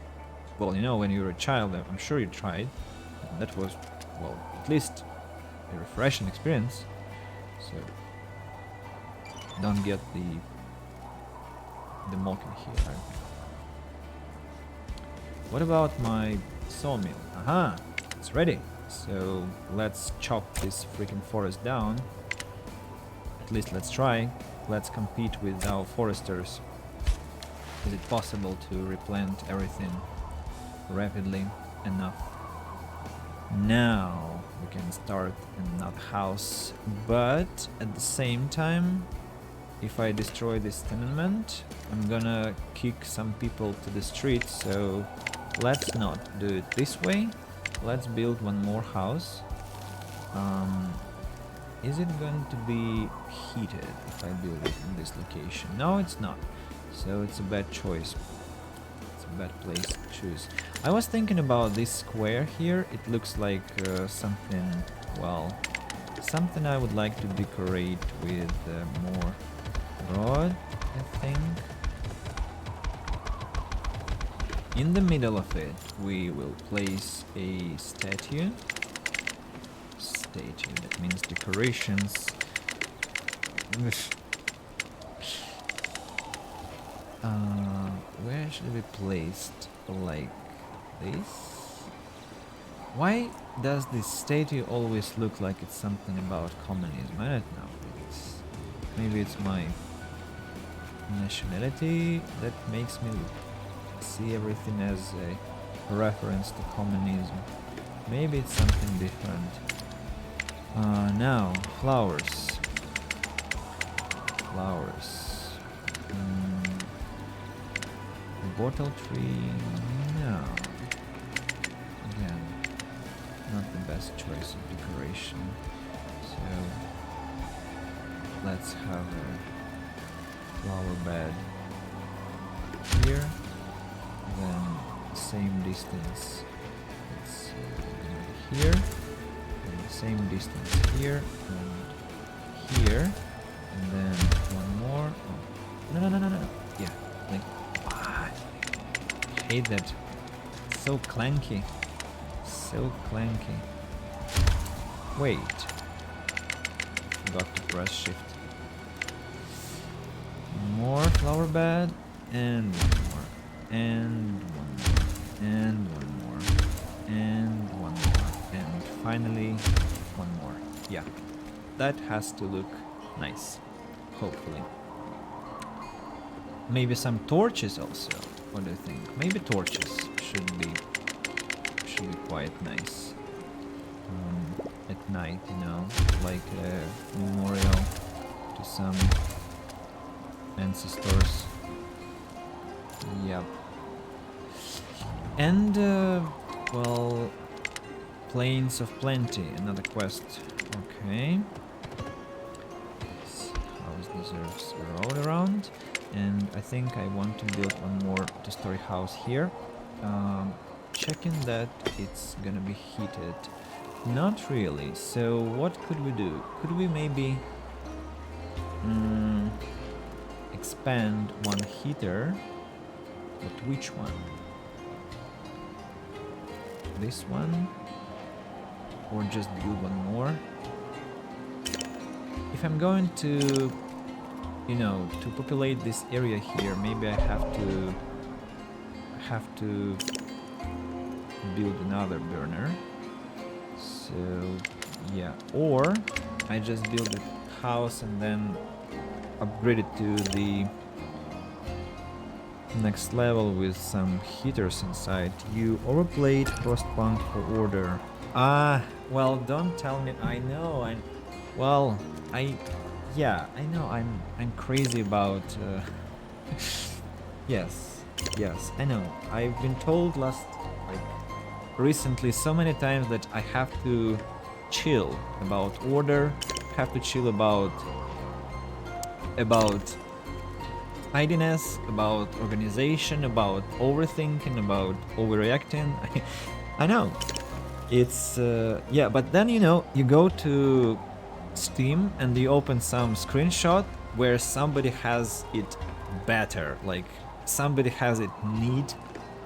well, you know, when you were a child, I'm sure you tried. And that was, well, at least a refreshing experience. So, don't get the mocking here. Right? What about my sawmill? Aha! It's ready. So let's chop this freaking forest down. At least let's try. Let's compete with our foresters. Is it possible to replant everything rapidly enough? Now we can start another house. But at the same time, if I destroy this tenement, I'm gonna kick some people to the street, so let's not do it this way. Let's build one more house. Is it going to be heated if I build it in this location? No, it's not. So it's a bad choice. It's a bad place to choose. I was thinking about this square here. It looks like something, well, something I would like to decorate with more rod, I think. In the middle of it, we will place a statue. Statue, that means decorations. Where should it be placed? Like this? Why does this statue always look like it's something about communism? I don't know. Maybe it's my nationality that makes me see everything as a reference to communism. Maybe it's something different. Now, flowers. Flowers. The bottle tree, no. Again, not the best choice of decoration. So, let's have a flower bed here. Then same distance. It's here, and the same distance here and here, and then one more. Oh. No. Yeah, like I hate that. It's so clanky. So clanky. Wait. Forgot to press shift. More flower bed and one more. And one more, and one more, and one more, and finally one more. Yeah, that has to look nice, hopefully. Maybe some torches also. What do you think? Maybe torches should be quite nice at night, you know, like a memorial to some ancestors. Yep. And, well, Plains of Plenty, another quest. Okay. This house deserves a road around. And I think I want to build one more two-story house here. Checking that it's gonna be heated. Not really. So what could we do? Could we maybe expand one heater? But which one? This one? Or just build one more? If I'm going to, you know, to populate this area here, maybe I have to build another burner. So yeah, or I just build a house and then upgrade it to the next level with some heaters inside. You overplayed Frostpunk for order. Ah, well, don't tell me. I know. Well, I, yeah, I know. I'm crazy about. Yes, yes, I know. I've been told like, recently so many times that I have to chill about order. Have to chill about tidiness, about organization, about overthinking, about overreacting. I know. It's yeah, but then you go to Steam and you open some screenshot where somebody has it better, like somebody has it neat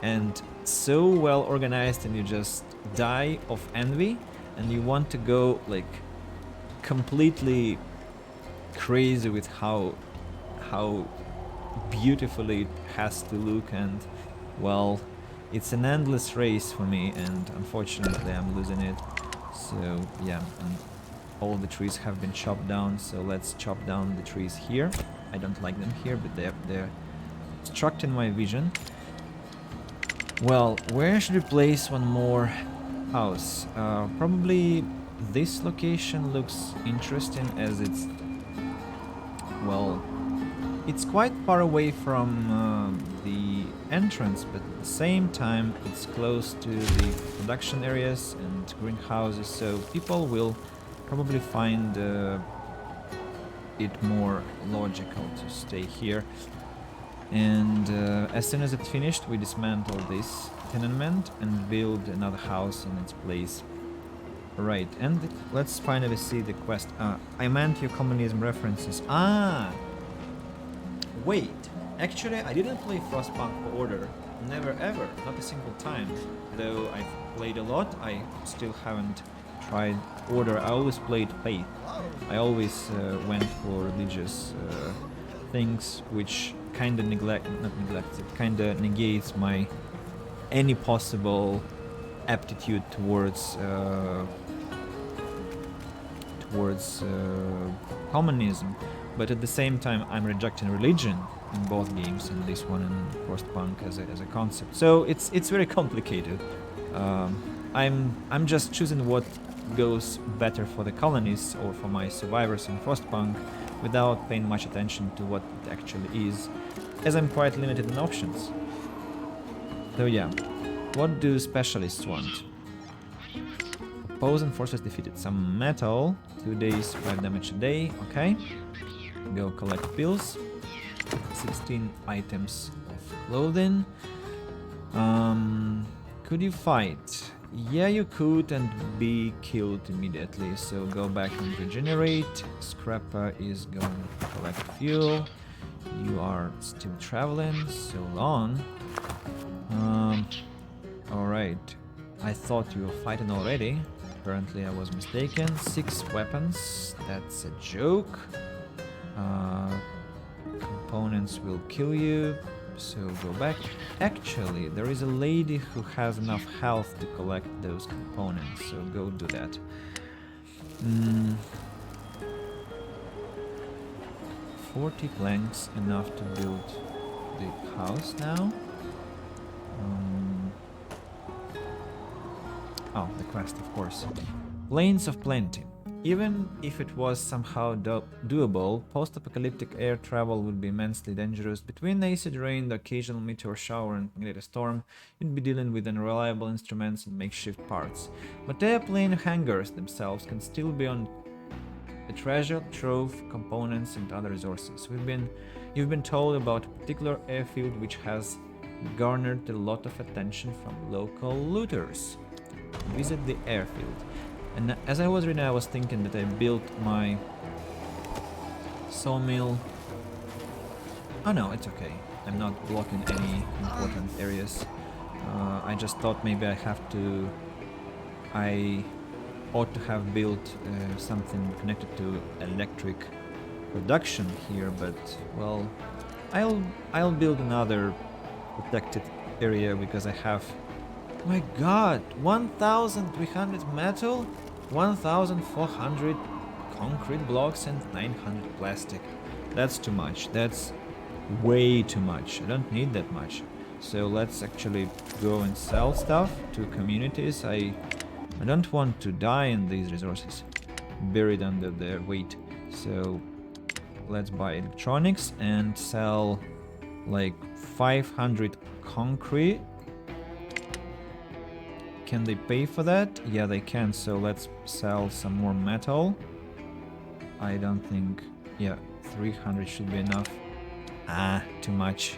and so well organized, and you just die of envy, and you want to go like completely crazy with how beautifully it has to look. And well, it's an endless race for me, and unfortunately I'm losing it. So yeah, and all the trees have been chopped down, so let's chop down the trees here. I don't like them here, but they're obstructing my vision. Well, where should we place one more house? Probably this location looks interesting, as it's, well, it's quite far away from the entrance, but at the same time it's close to the production areas and greenhouses, so people will probably find it more logical to stay here. And as soon as it's finished, we dismantle this tenement and build another house in its place. Right, and let's finally see the quest. I meant your communism references. Ah! Wait, actually I didn't play Frostpunk for order. Never ever, not a single time. Though I've played a lot, I still haven't tried order. I always played faith. I always went for religious things, which kinda kinda negates my any possible aptitude towards communism. But at the same time, I'm rejecting religion in both games, in this one and Frostpunk as a concept. So it's very complicated. I'm just choosing what goes better for the colonists or for my survivors in Frostpunk, without paying much attention to what it actually is, as I'm quite limited in options. So yeah, what do specialists want? Opposing forces defeated. Some metal, 2 days, 5 damage a day, okay. Go collect pills. 16 items of clothing. Could you fight? Yeah, you could and be killed immediately, so go back and regenerate. Scrapper is going to collect fuel. You are still traveling, so long. Alright. I thought you were fighting already. Apparently I was mistaken. 6 weapons, that's a joke. Components will kill you, so go back. Actually, there is a lady who has enough health to collect those components, so go do that. 40 planks, enough to build the house now. Oh, the quest, of course. Plains of Plenty. Even if it was somehow doable, post-apocalyptic air travel would be immensely dangerous. Between the acid rain, the occasional meteor shower and magnetic storm, you'd be dealing with unreliable instruments and makeshift parts. But airplane hangars themselves can still be on a treasure trove, components and other resources. You've been told about a particular airfield which has garnered a lot of attention from local looters. Visit the airfield. And as I was reading, I was thinking that I built my sawmill. Oh no, it's okay. I'm not blocking any important areas. I just thought maybe I ought to have built something connected to electric production here, but well, I'll build another protected area because I have. My god, 1,300 metal, 1,400 concrete blocks and 900 plastic. That's too much. That's way too much. I don't need that much. So let's actually go and sell stuff to communities. I don't want to die in these resources, buried under their weight. So let's buy electronics and sell like 500 concrete. Can they pay for that? Yeah, they can. So let's sell some more metal. I don't think... Yeah, 300 should be enough. Ah, too much.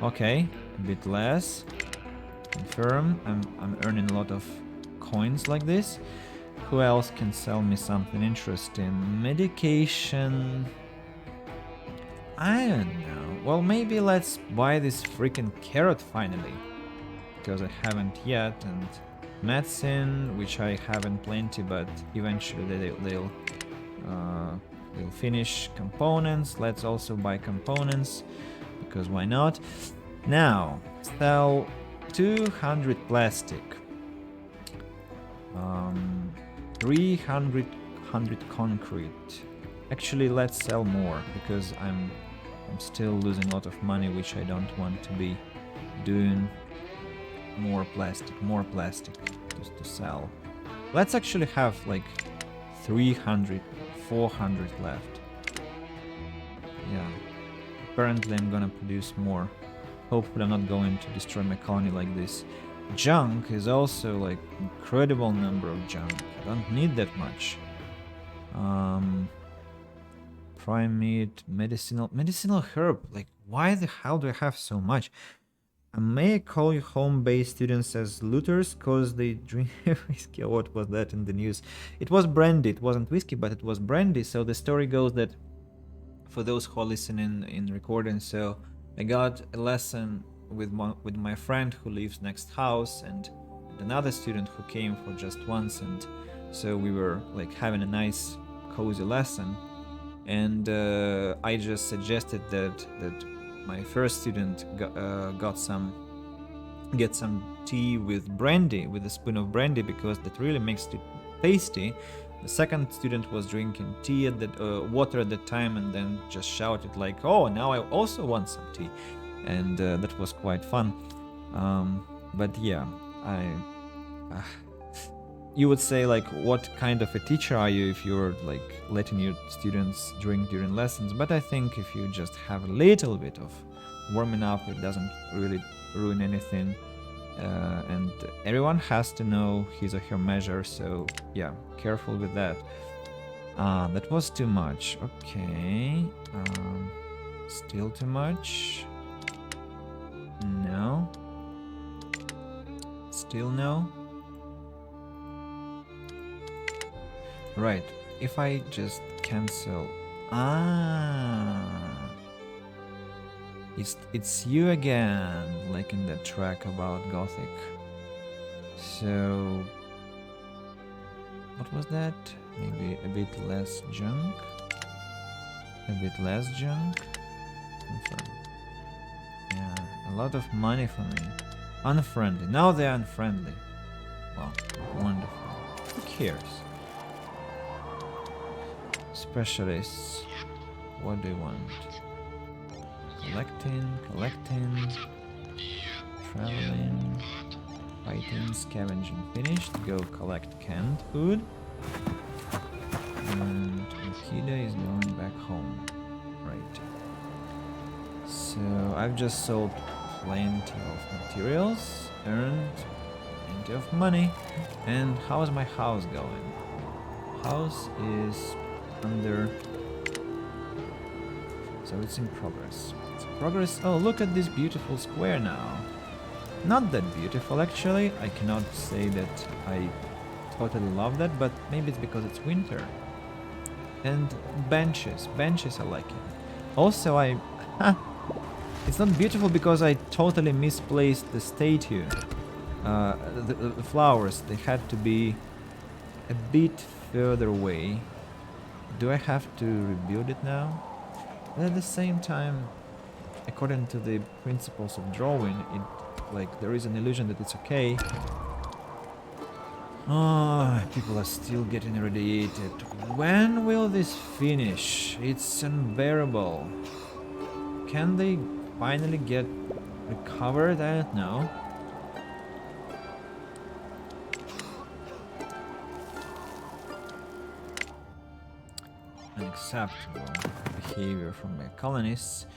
Okay, a bit less. Confirm. I'm earning a lot of coins like this. Who else can sell me something interesting? Medication... I don't know. Well, maybe let's buy this freaking carrot finally. Because I haven't yet, and medicine, which I haven't plenty, but eventually they'll finish. Components, let's also buy components, because why not? Now, sell 200 plastic, 300 concrete. Actually, let's sell more, because I'm still losing a lot of money, which I don't want to be doing. More plastic just to sell. Let's actually have like 300, 400 left. Yeah, apparently I'm gonna produce more. Hopefully I'm not going to destroy my colony like this. Junk is also like incredible number of junk. I don't need that much. Prime meat, medicinal herb. Like, why the hell do I have so much? I may call you home-based students as looters cause they drink whiskey. What was that in the news? It was brandy. It wasn't whiskey, but it was brandy. So the story goes that, for those who are listening in recording, so I got a lesson with my friend who lives next house, and another student who came for just once, and so we were like having a nice cozy lesson, and I just suggested that my first student get some tea with brandy, with a spoon of brandy, because that really makes it tasty. The second student was drinking tea at the water at the time, and then just shouted like, "Oh, now I also want some tea," and that was quite fun. But yeah, you would say like, what kind of a teacher are you if you're like letting your students drink during lessons? But I think if you just have a little bit of warming up, it doesn't really ruin anything, and everyone has to know his or her measure, so yeah, careful with that. That was too much. Okay, still too much. No, still no. Right, if I just cancel... It's you again, like in that track about Gothic. So... what was that? Maybe a bit less junk? A bit less junk? Confirm. Yeah, a lot of money for me. Unfriendly. Now they're unfriendly. Wow, wonderful. Who cares? Specialists. What do you want? Collecting, traveling, fighting, scavenging finished. Go collect canned food. And Akida is going back home. Right. So I've just sold plenty of materials, earned plenty of money. And how's my house going? House is under... so it's in progress. Oh, look at this beautiful square now. Not that beautiful actually. I cannot say that I totally love that, but maybe it's because it's winter. And benches I like it. Also it's not beautiful because I totally misplaced the statue. The flowers, they had to be a bit further away. Do I have to rebuild it now? But at the same time, according to the principles of drawing, there is an illusion that it's okay. People are still getting irradiated. When will this finish? It's unbearable. can they finally get recovered? I don't know. Unacceptable behavior from my colonists.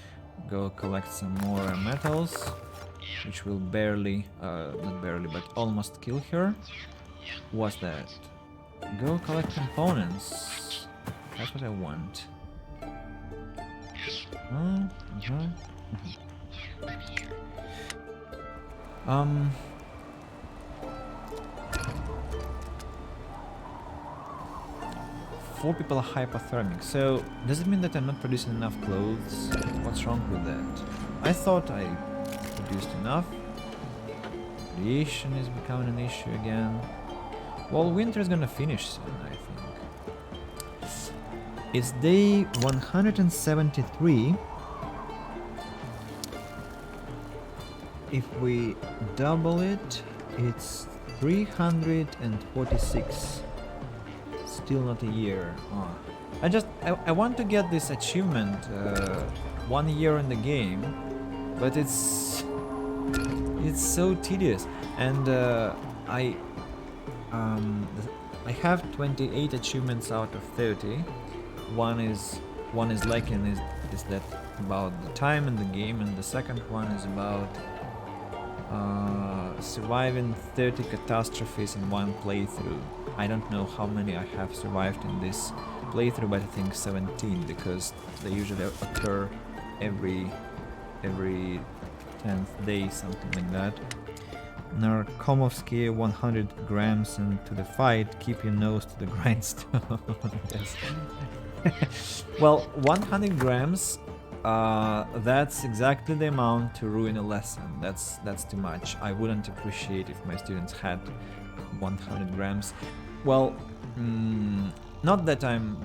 Go collect some more metals, which will barely, not barely, but almost kill her. What's that? Go collect components. That's what I want. Four people are hypothermic. So does it mean that I'm not producing enough clothes? What's wrong with that? I thought I produced enough. Radiation is becoming an issue again. Well, winter is gonna finish soon, I think. It's day 173. If we double it, it's 346. Still not a year. Oh. I want to get this achievement 1 year in the game, but it's so tedious, and I have 28 achievements out of 30. One is lacking is that about the time in the game, and the second one is about surviving 30 catastrophes in one playthrough. I don't know how many I have survived in this playthrough, but I think 17, because they usually occur every 10th day, something like that. Narkomovsky, 100 grams into the fight, keep your nose to the grindstone. Yes. Well, 100 grams, that's exactly the amount to ruin a lesson. That's too much. I wouldn't appreciate if my students had 100 grams. Well, not that I'm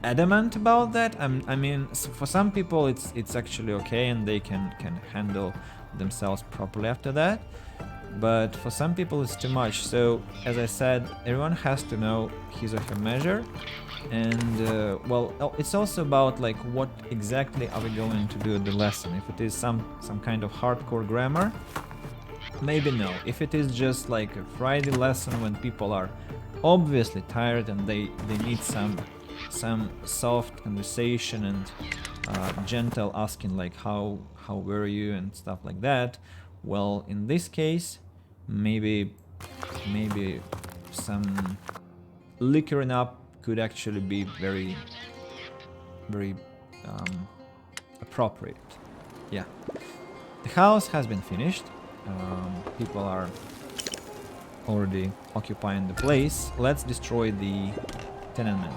adamant about that. I mean, for some people it's actually okay, and they can handle themselves properly after that. But for some people it's too much. So as I said, everyone has to know his or her measure. And well, it's also about like what exactly are we going to do at the lesson. If it is some kind of hardcore grammar, maybe no. If it is just like a Friday lesson when people are obviously tired and they need some soft conversation and gentle asking, like how were you and stuff like that, well, in this case maybe some liquoring up could actually be very appropriate. Yeah, the house has been finished. People are already occupying the place. Let's destroy the tenement.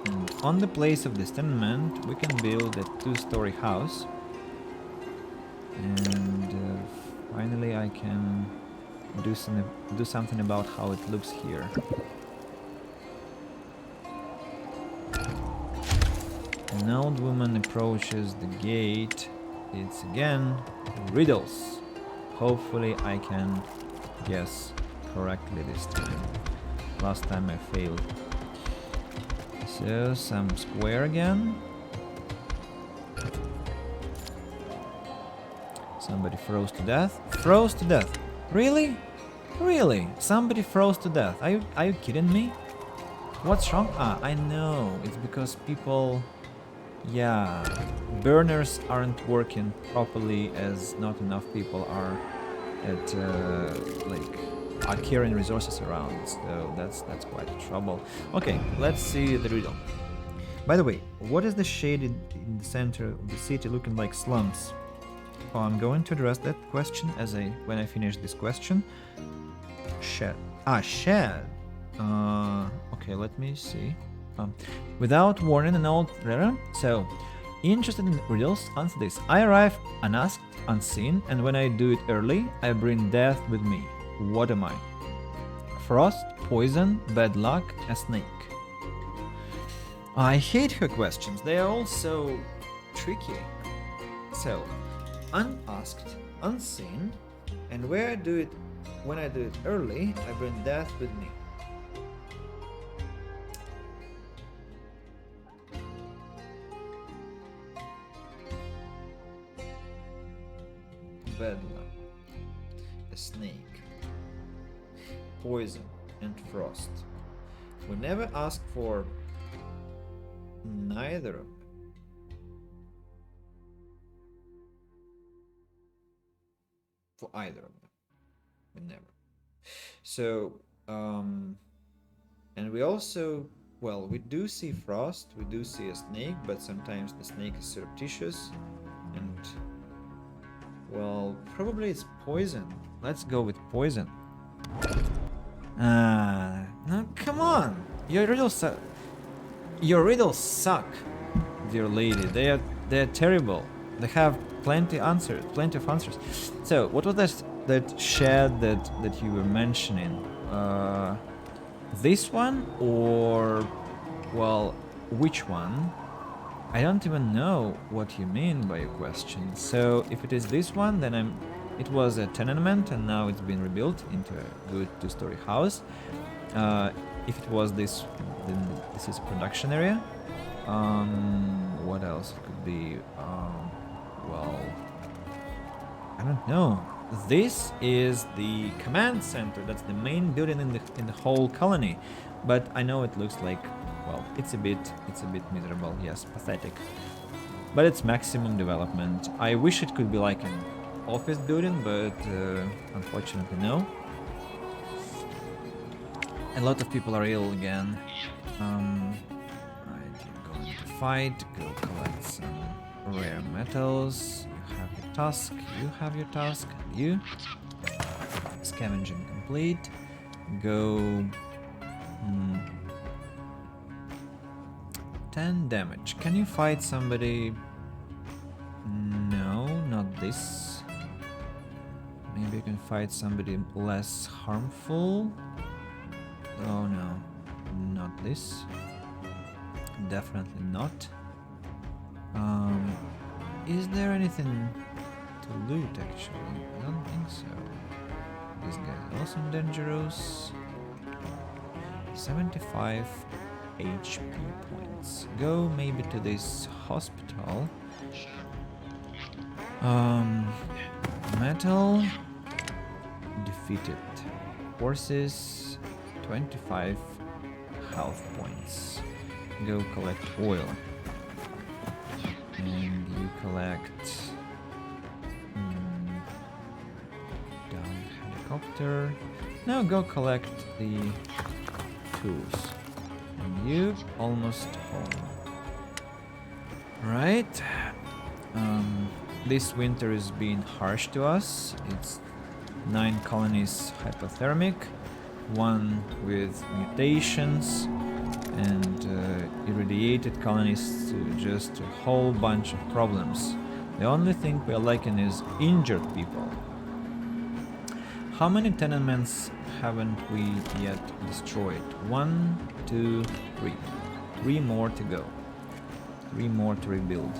And on the place of this tenement we can build a 2-story house, and finally I can do something about how it looks here. An old woman approaches the gate. It's again riddles. Hopefully I can guess correctly this time. Last time I failed. So some square again. Somebody froze to death. Froze to death. Really? Really? Somebody froze to death. Are you kidding me? What's wrong? Ah, I know. It's because people... Yeah, burners aren't working properly, as not enough people are at are carrying resources around. So that's quite a trouble. Okay, let's see the riddle. By the way, what is the shade in the center of the city looking like slums? Oh, I'm going to address that question when I finish this question. Shed. Ah, shed. Okay, let me see. Without warning, an old reader. So, interested in riddles? Answer this. I arrive unasked, unseen, and when I do it early, I bring death with me. What am I? Frost, poison, bad luck, a snake. I hate her questions. They are all so tricky. So, unasked, unseen, and when I do it early, I bring death with me. bad luck. A snake. Poison and frost. We never ask for neither of them. For either of them. We never. So, and we also, well, we do see frost, we do see a snake, but sometimes the snake is surreptitious, and, well, probably it's poison. Let's go with poison. No, come on! Your riddles suck, dear lady. They're terrible. They have plenty of answers. So, what was that shed that you were mentioning? This one, or, well, which one? I don't even know what you mean by your question. So if it is this one, then it was a tenement and now it's been rebuilt into a good two-story house. If it was this, then this is a production area. What else it could be? Well, I don't know. This is the command center. That's the main building in the whole colony. But I know it looks like, well, it's a bit miserable. Yes, pathetic. But it's maximum development. I wish it could be like an office building, but unfortunately no. A lot of people are ill again. Right, you're going to fight. Go collect some rare metals. You have your task, and you. Scavenging complete. Go. 10 damage. Can you fight somebody? No, not this. Maybe you can fight somebody less harmful. Oh no, not this. Definitely not. Is there anything to loot actually? I don't think so. This guy is also dangerous. 75 HP points. Go maybe to this hospital. Metal. Defeated. Horses. 25 health points. Go collect oil. And you collect down helicopter. Now go collect the tools. And you almost home. Right. This winter is being harsh to us. It's 9 colonies hypothermic, 1 with mutations, and irradiated colonies to just a whole bunch of problems. The only thing we are liking is injured people. How many tenements haven't we yet destroyed? 1, 2, 3. 3 more to go. 3 more to rebuild.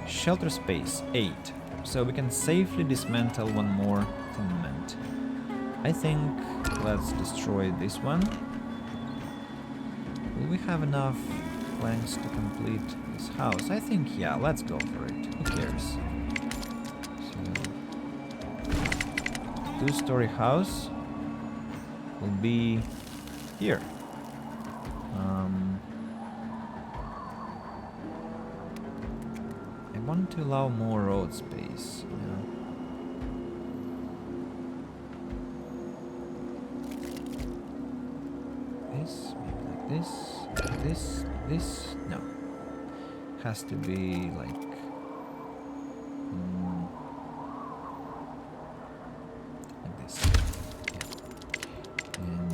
Shelter space, 8. So we can safely dismantle 1 more tenement. I think let's destroy this one. Will we have enough planks to complete this house? I think, yeah, let's go for it. Who cares? So, 2-story house will be here. I want to allow more road space. Yeah. This, maybe like this. No. Has to be like. Like this. Yeah. And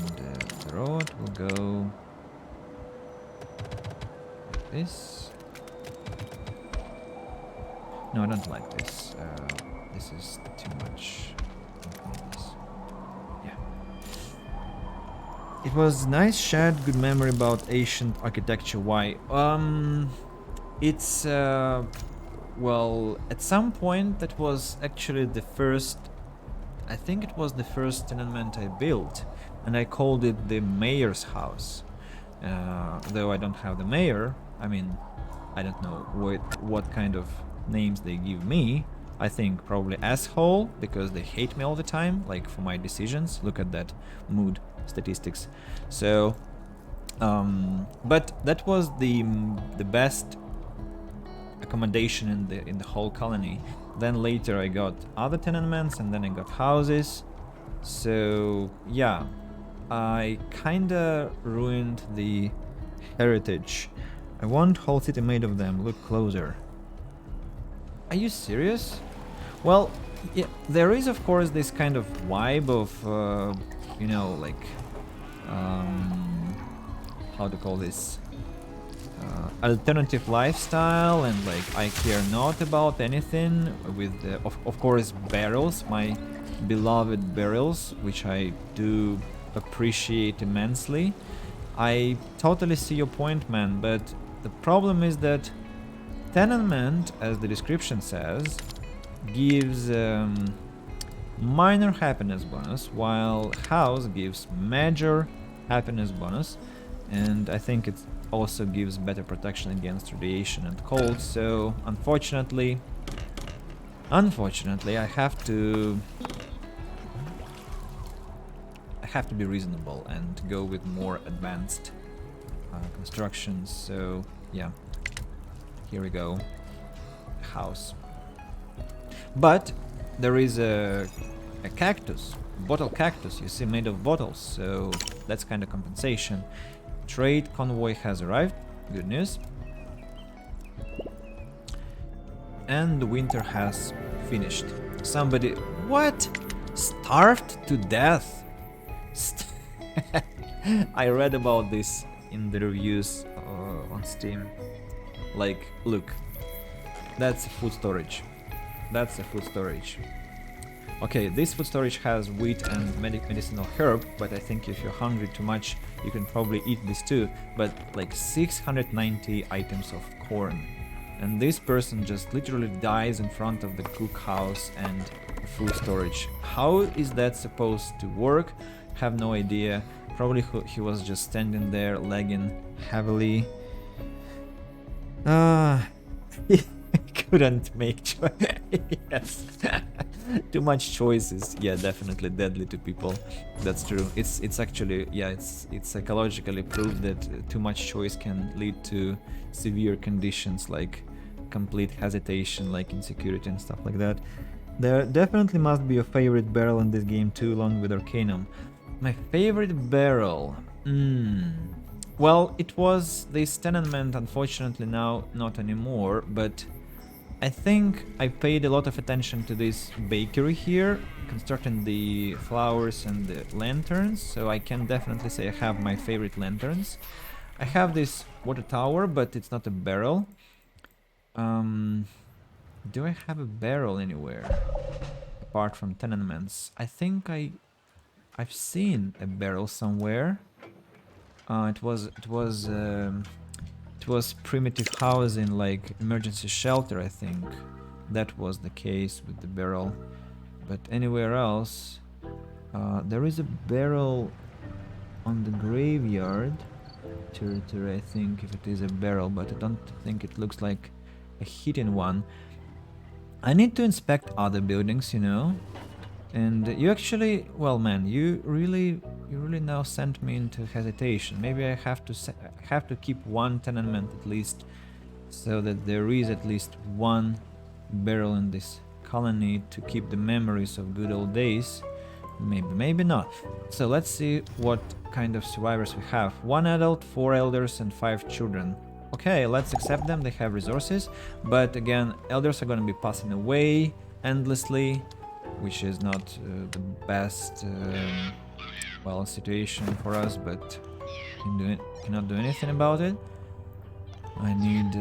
the road will go. Like this. No, I don't like this. This is too much. Yeah. It was nice, shared good memory about ancient architecture. Why? It's well, at some point that was actually the first. I think it was the first tenement I built, and I called it the mayor's house. Though I don't have the mayor. I mean, I don't know what kind of names they give me, I think probably asshole, because they hate me all the time, like for my decisions. Look at that mood statistics. So, but that was the best accommodation in the whole colony. Then later I got other tenements, and then I got houses. So yeah, I kinda ruined the heritage. I want whole city made of them. Look closer. Are you serious? Well, yeah, there is of course this kind of vibe of, you know, like, how to call this? Alternative lifestyle, and like I care not about anything with, of course, barrels, my beloved barrels, which I do appreciate immensely. I totally see your point, man, but the problem is that tenement, as the description says, gives minor happiness bonus, while house gives major happiness bonus, and I think it also gives better protection against radiation and cold. So unfortunately, I have to be reasonable and go with more advanced constructions. So yeah, here we go. House. But there is a cactus, bottle cactus, you see, made of bottles, so that's kind of compensation. Trade convoy has arrived, good news. And the winter has finished. Somebody, what? Starved to death? I read about this in the reviews on Steam. Like, look, that's food storage. That's a food storage. Okay, this food storage has wheat and medicinal herb, but I think if you're hungry too much, you can probably eat this too. But like 690 items of corn. And this person just literally dies in front of the cookhouse and food storage. How is that supposed to work? Have no idea. Probably he was just standing there, lagging heavily. Couldn't make choice. Yes. Too much choices. Yeah, definitely deadly to people. That's true. It's actually, yeah, it's psychologically proved that too much choice can lead to severe conditions like complete hesitation, like insecurity and stuff like that. There definitely must be a favorite barrel in this game too, along with Arcanum. My favorite barrel. Well, it was this tenement, unfortunately now not anymore, but I think I paid a lot of attention to this bakery here, constructing the flowers and the lanterns, so I can definitely say I have my favorite lanterns. I have this water tower, but it's not a barrel. Do I have a barrel anywhere apart from tenements? I think I've seen a barrel somewhere. It was primitive housing, like emergency shelter, I think. That was the case with the barrel. But anywhere else, there is a barrel on the graveyard territory, I think, if it is a barrel, but I don't think it looks like a hidden one. I need to inspect other buildings, you know. And you actually, well, man, you really now sent me into hesitation. Maybe I have to keep one tenement at least, so that there is at least one barrel in this colony to keep the memories of good old days. Maybe not. So let's see what kind of survivors we have. 1 adult, 4 elders, and 5 children. Okay, let's accept them. They have resources, but again, elders are going to be passing away endlessly, which is not the best well, situation for us, but cannot do anything about it. I need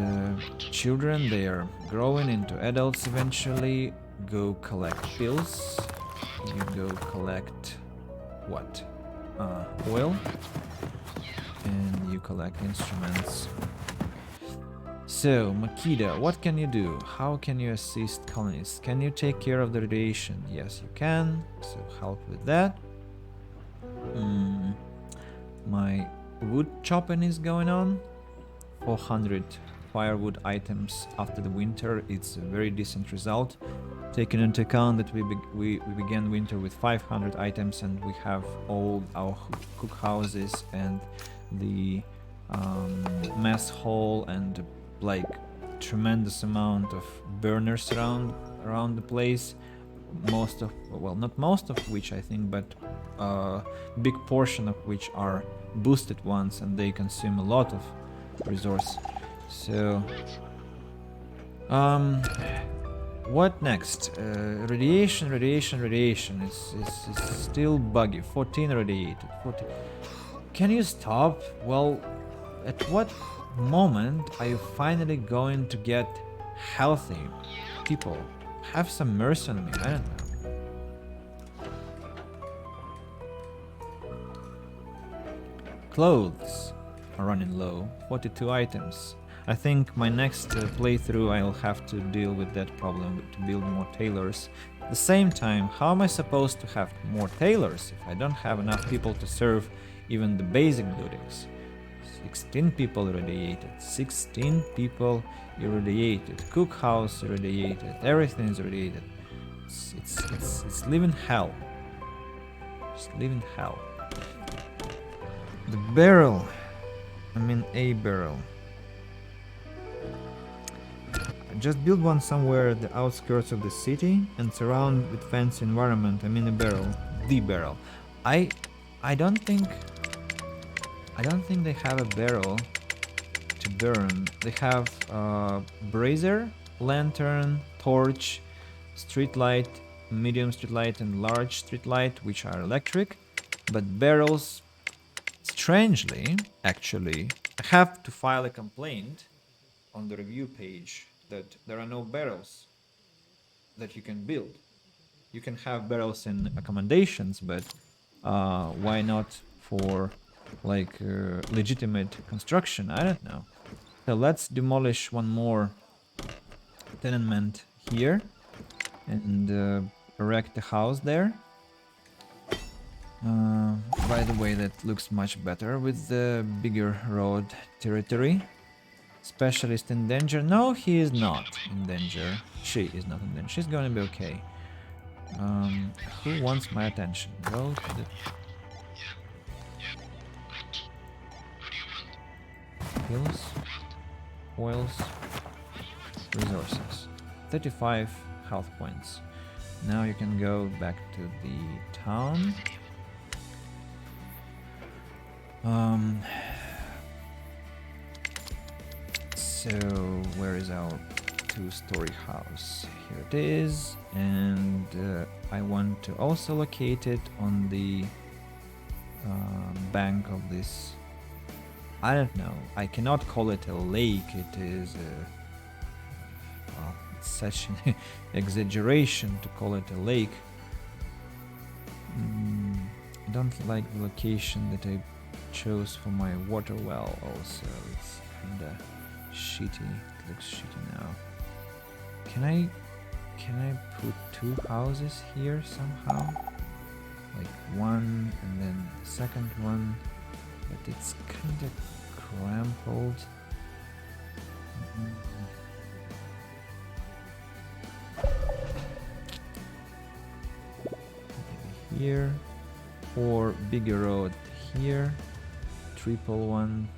children. They are growing into adults eventually. Go collect pills. You go collect what? Oil. And you collect instruments. So, Makida, what can you do? How can you assist colonists? Can you take care of the radiation? Yes, you can. So, help with that. My wood chopping is going on. 400 firewood items after the winter. It's a very decent result. Taking into account that we began winter with 500 items and we have all our cook houses and the mess hall and like tremendous amount of burners around the place, most of, well, not most of which I think, but big portion of which are boosted ones and they consume a lot of resource. So what next? Radiation is still buggy. 14 radiated. 40. Can you stop? Well, at what moment are you finally going to get healthy? People, have some mercy on me. I don't know. Clothes are running low. 42 items. I think my next playthrough I'll have to deal with that problem to build more tailors. At the same time, how am I supposed to have more tailors if I don't have enough people to serve even the basic duties? 16 people irradiated, 16 people irradiated, cook house irradiated, everything is irradiated. It's living hell. It's living hell. The barrel. I mean a barrel. Just build one somewhere at the outskirts of the city and surround with fancy environment. I mean a barrel. The barrel. I don't think they have a barrel to burn. They have brazier, lantern, torch, street light, medium street light and large street light, which are electric. But barrels, strangely, actually, I have to file a complaint on the review page that there are no barrels that you can build. You can have barrels in accommodations, but why not for like legitimate construction? I don't know. So let's demolish one more tenement here and erect a house there. By the way, that looks much better with the bigger road territory. Specialist in danger? No, he is not in danger. She is not in danger. She's going to be okay. Who wants my attention? Go to the hills, oils, resources. 35 health points. Now you can go back to the town. So where is our two-story house? Here it is, and I want to also locate it on the bank of this. I don't know. I cannot call it a lake. It is well, it's such an exaggeration to call it a lake. I don't like the location that I chose for my water well. Also, it's kinda shitty. It looks shitty now. Can I put two houses here somehow? Like one and then the second one, but it's kinda crumpled. Maybe here, or bigger road here, triple one.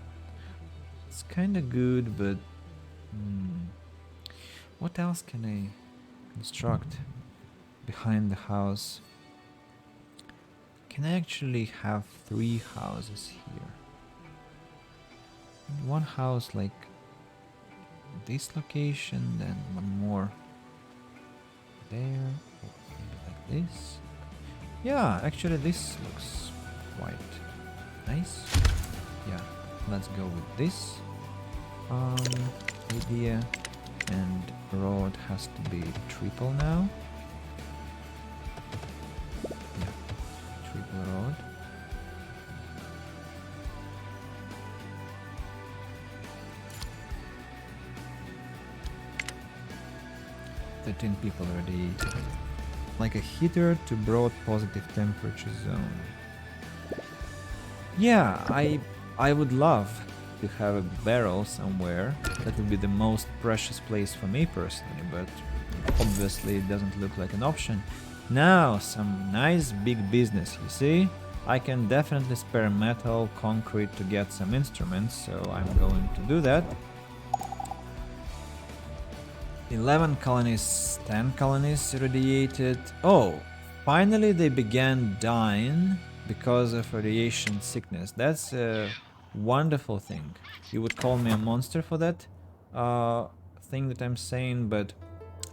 It's kinda good, but what else can I construct behind the house? Can I actually have 3 houses here? One house like this location, then one more there, or maybe like this. Yeah, actually this looks quite nice. Yeah, let's go with this idea, and road has to be triple now. Yeah, triple road. Thirteen people already. Like a heater to broad positive temperature zone. Yeah, I would love to have a barrel somewhere. That would be the most precious place for me personally, but obviously it doesn't look like an option. Now, some nice big business, you see? I can definitely spare metal, concrete to get some instruments, so I'm going to do that. 11 colonies, 10 colonies irradiated. Oh, finally they began dying because of radiation sickness. That's a wonderful thing. You would call me a monster for that thing that I'm saying, but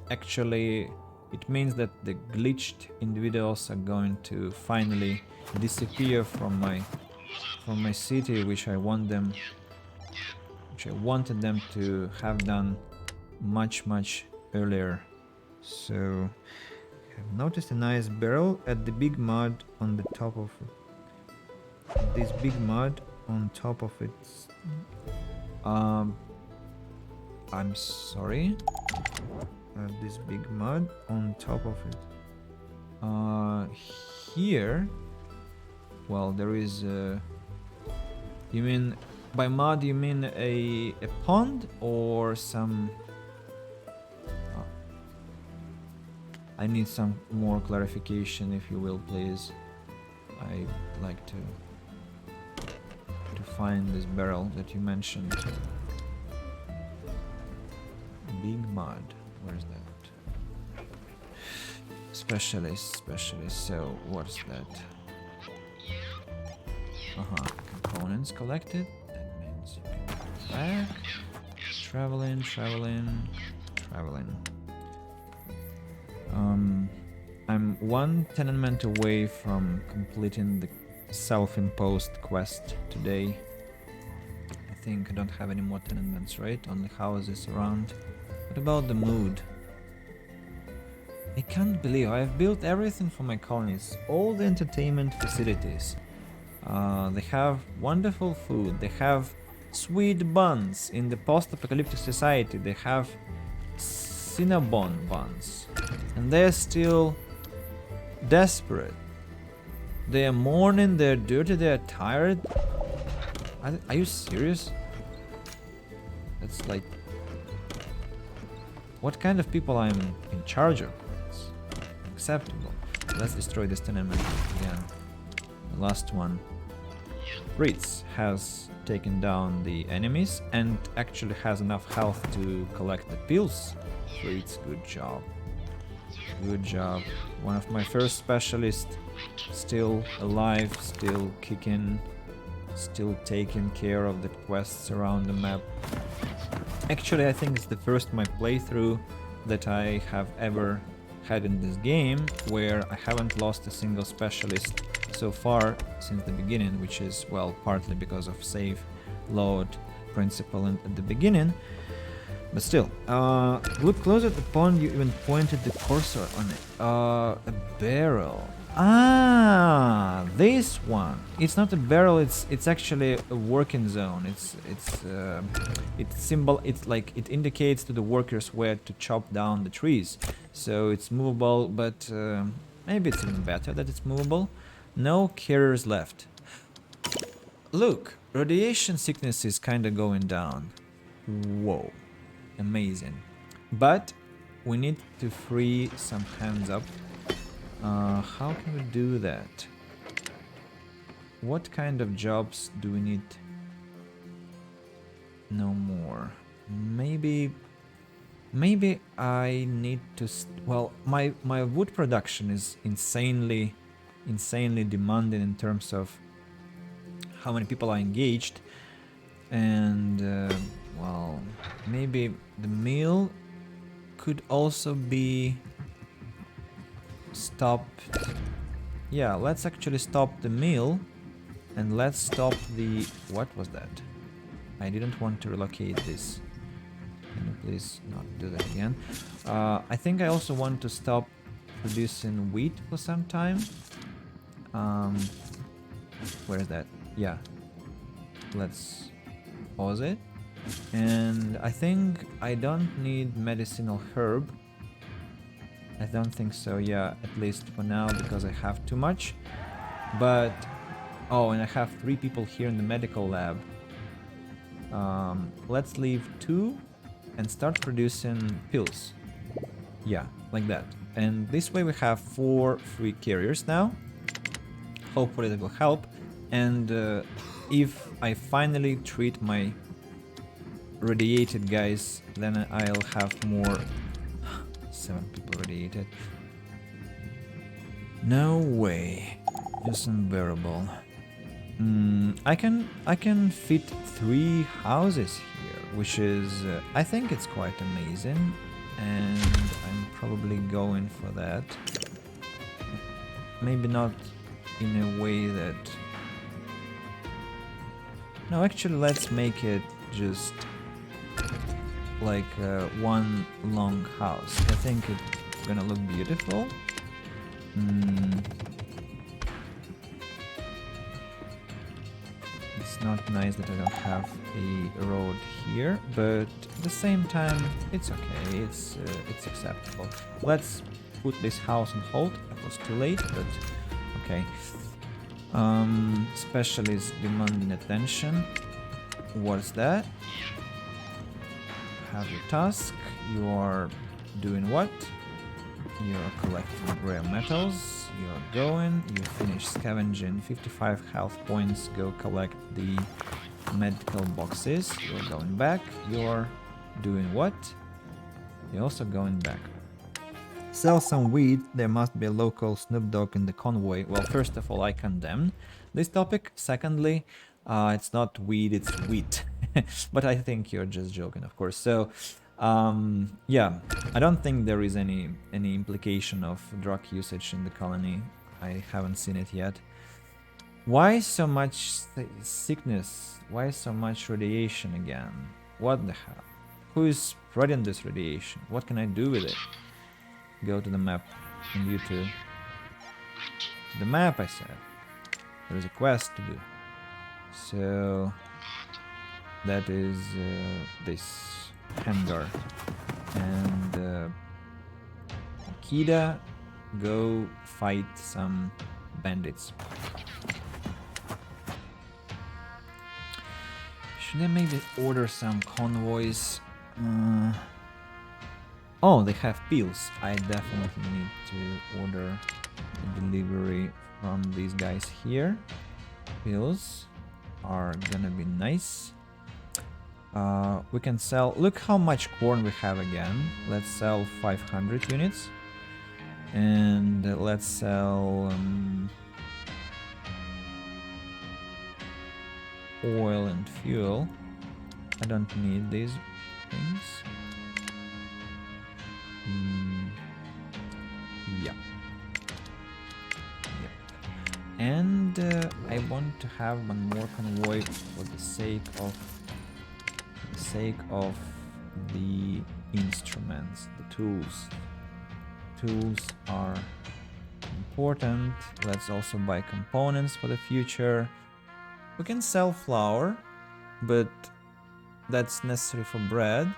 actually it means that the glitched individuals are going to finally disappear from my city, which I wanted them to have done much earlier. So I've noticed a nice barrel at the big mud on the top of it. This big mud on top of it. I'm sorry. This big mud on top of it. Here, well, there is you mean by mud you mean a pond or some I need some more clarification, if you will, please. I'd like to find this barrel that you mentioned. Big mud. Where's that? Specialist. So what's that? Components collected. That means you can go back. Traveling. I'm one tenement away from completing the self-imposed quest today. I think I don't have any more tenements, right? Only houses around. What about the mood? I can't believe I've built everything for my colonies, all the entertainment facilities. They have wonderful food, they have sweet buns in the post-apocalyptic society, they have Cinnabon buns, and they're still desperate. They are mourning, they're dirty, they're tired. Are you serious? That's like... what kind of people I'm in charge of? It's acceptable. Let's destroy this tenement again. The last one. Fritz has taken down the enemies and actually has enough health to collect the pills. Fritz, good job. Good job. One of my first specialists, still alive, still kicking, still taking care of the quests around the map. Actually, I think it's the first my playthrough that I have ever had in this game where I haven't lost a single specialist so far since the beginning, which is, well, partly because of save load principle at the beginning. But still, look close at the pond, you even pointed the cursor on it. A barrel. Ah, this one. It's not a barrel, it's actually a working zone. It's like it indicates to the workers where to chop down the trees. So it's movable, but maybe it's even better that it's movable. No carriers left. Look, radiation sickness is kinda going down. Whoa. Amazing. But we need to free some hands up. How can we do that? What kind of jobs do we need? No more. Maybe I need to... well, my wood production is insanely demanding in terms of how many people are engaged. And, well, maybe the mill could also be stopped. Yeah, let's actually stop the mill and let's stop the... what was that? I didn't want to relocate this. Can you please not do that again? I think I also want to stop producing wheat for some time. Where is that? Yeah. Let's pause it. And I think I don't need medicinal herb. I don't think so, yeah, at least for now, because I have too much. But... oh, and I have 3 people here in the medical lab. Let's leave 2 and start producing pills. Yeah, like that. And this way we have 4 free carriers now. Hopefully that will help. And if I finally treat my radiated guys, then I'll have more. 7 people radiated. No way. Just unbearable. I can fit 3 houses here, which is I think it's quite amazing, and I'm probably going for that. Maybe not in a way that. No, actually, let's make it just like one long house. I think it's gonna look beautiful. It's not nice that I don't have a road here, but at the same time, it's okay. It's acceptable. Let's put this house on hold. It was too late, but okay. Specialist demanding attention. What's that? Have your task. You are doing what? You're collecting rare metals. You're going. You finish scavenging 55 health points. Go collect the medical boxes. You're going back. You're doing what? You're also going back. Sell some weed. There must be a local Snoop Dogg in the convoy. Well, first of all, I condemn this topic. Secondly, it's not weed, it's wheat. But I think you're just joking, of course. So, yeah, I don't think there is any implication of drug usage in the colony. I haven't seen it yet. Why so much sickness? Why so much radiation again? What the hell? Who is spreading this radiation? What can I do with it? Go to the map, and you too. To the map, I said. There is a quest to do. So that is this hangar. And Akida, go fight some bandits. Should I maybe order some convoys? Oh, they have pills. I definitely need to order a delivery from these guys here. Pills are gonna be nice. We can sell. Look how much corn we have again. Let's sell 500 units. And let's sell oil and fuel. I don't need these things. Yeah. Yep. And I want to have one more convoy for the sake of the instruments, the tools. Tools are important. Let's also buy components for the future. We can sell flour, but that's necessary for bread.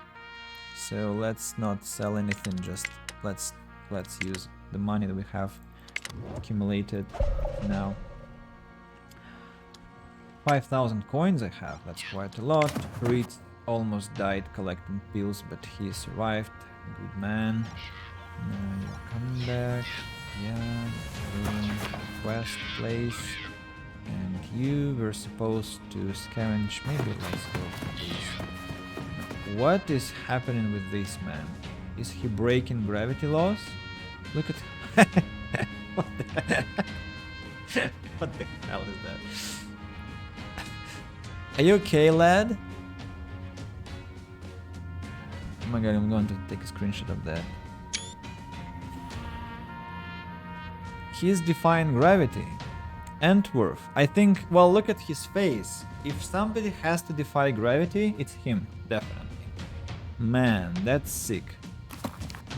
So let's not sell anything, just let's use the money that we have accumulated now. 5,000 coins I have, that's quite a lot. Reed almost died collecting pills, but he survived. Good man. Now you're coming back. Yeah, doing quest place. And you were supposed to scavenge. Maybe let's go for this. What is happening with this man? Is he breaking gravity laws? Look at what the what the hell is that? Are you okay, lad? Oh my god, I'm going to take a screenshot of that. He's defying gravity. Entworth. I think, well, look at his face. If somebody has to defy gravity, it's him, definitely. Man, that's sick.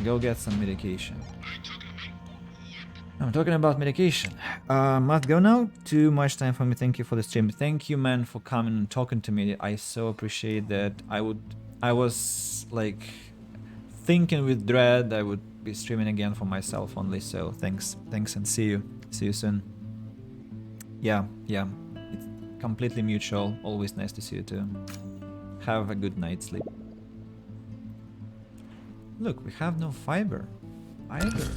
Go get some medication. I'm talking about medication. Must go now. Too much time for me. Thank you for the stream. Thank you, man, for coming and talking to me. I so appreciate that. I was like thinking with dread I would be streaming again for myself only. So thanks, and see you soon. Yeah, it's completely mutual. Always nice to see you too. Have a good night's sleep. Look, we have no fiber. fiber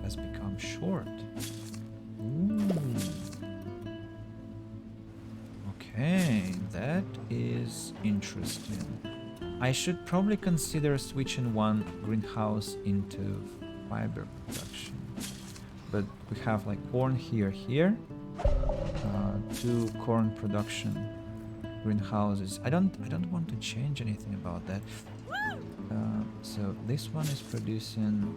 has become short. Ooh. Okay, that is interesting. I should probably consider switching one greenhouse into fiber production. But we have like corn here, two corn production greenhouses. I don't want to change anything about that. So this one is producing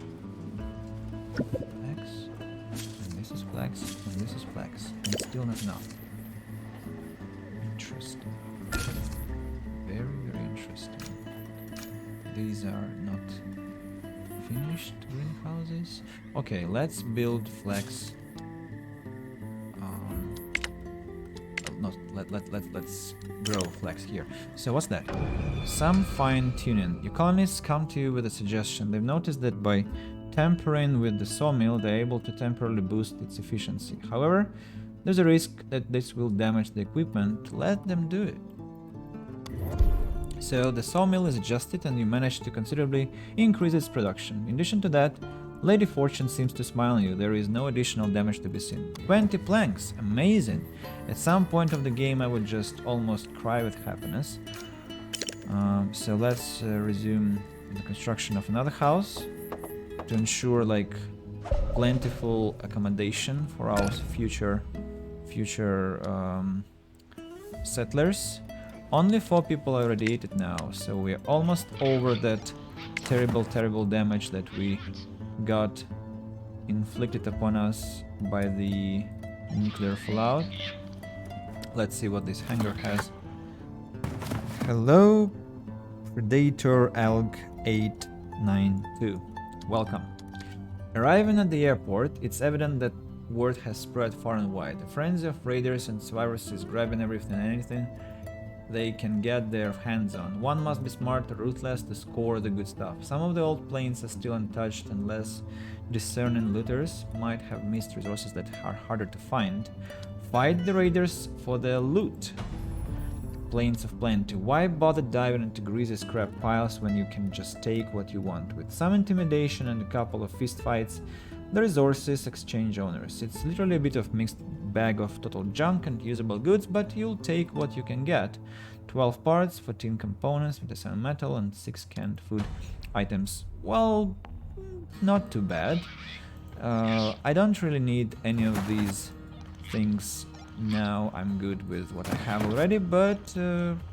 flax, and this is flax, and this is flax, and still not enough. Interesting. Very, very interesting. These are not finished greenhouses. Okay, let's build flax. Let's grow flax here. So what's that? Some fine tuning. Your colonists come to you with a suggestion. They've noticed that by tampering with the sawmill, they're able to temporarily boost its efficiency. However, there's a risk that this will damage the equipment. Let them do it. So the sawmill is adjusted and you manage to considerably increase its production. In addition to that, Lady Fortune seems to smile on you. There is no additional damage to be seen. 20 planks! Amazing! At some point of the game I would just almost cry with happiness. So let's resume the construction of another house to ensure like plentiful accommodation for our future settlers. Only 4 people are irradiated now, so we're almost over that terrible damage that we got inflicted upon us by the nuclear fallout. Let's see what this hangar has. Hello, Predator Alg 892. Welcome. Arriving at the airport, it's evident that word has spread far and wide. A frenzy of raiders and survivors is grabbing everything and anything they can get their hands on. One must be smart or ruthless to score the good stuff. Some of the old planes are still untouched and less discerning looters might have missed resources that are harder to find. Fight the raiders for their loot. Planes of plenty. Why bother diving into greasy scrap piles when you can just take what you want? With some intimidation and a couple of fist fights, the resources exchange owners. It's literally a bit of mixed bag of total junk and usable goods, but you'll take what you can get. 12 parts, 14 components, 57 metal, and 6 canned food items. Well, not too bad. I don't really need any of these things now. I'm good with what I have already, but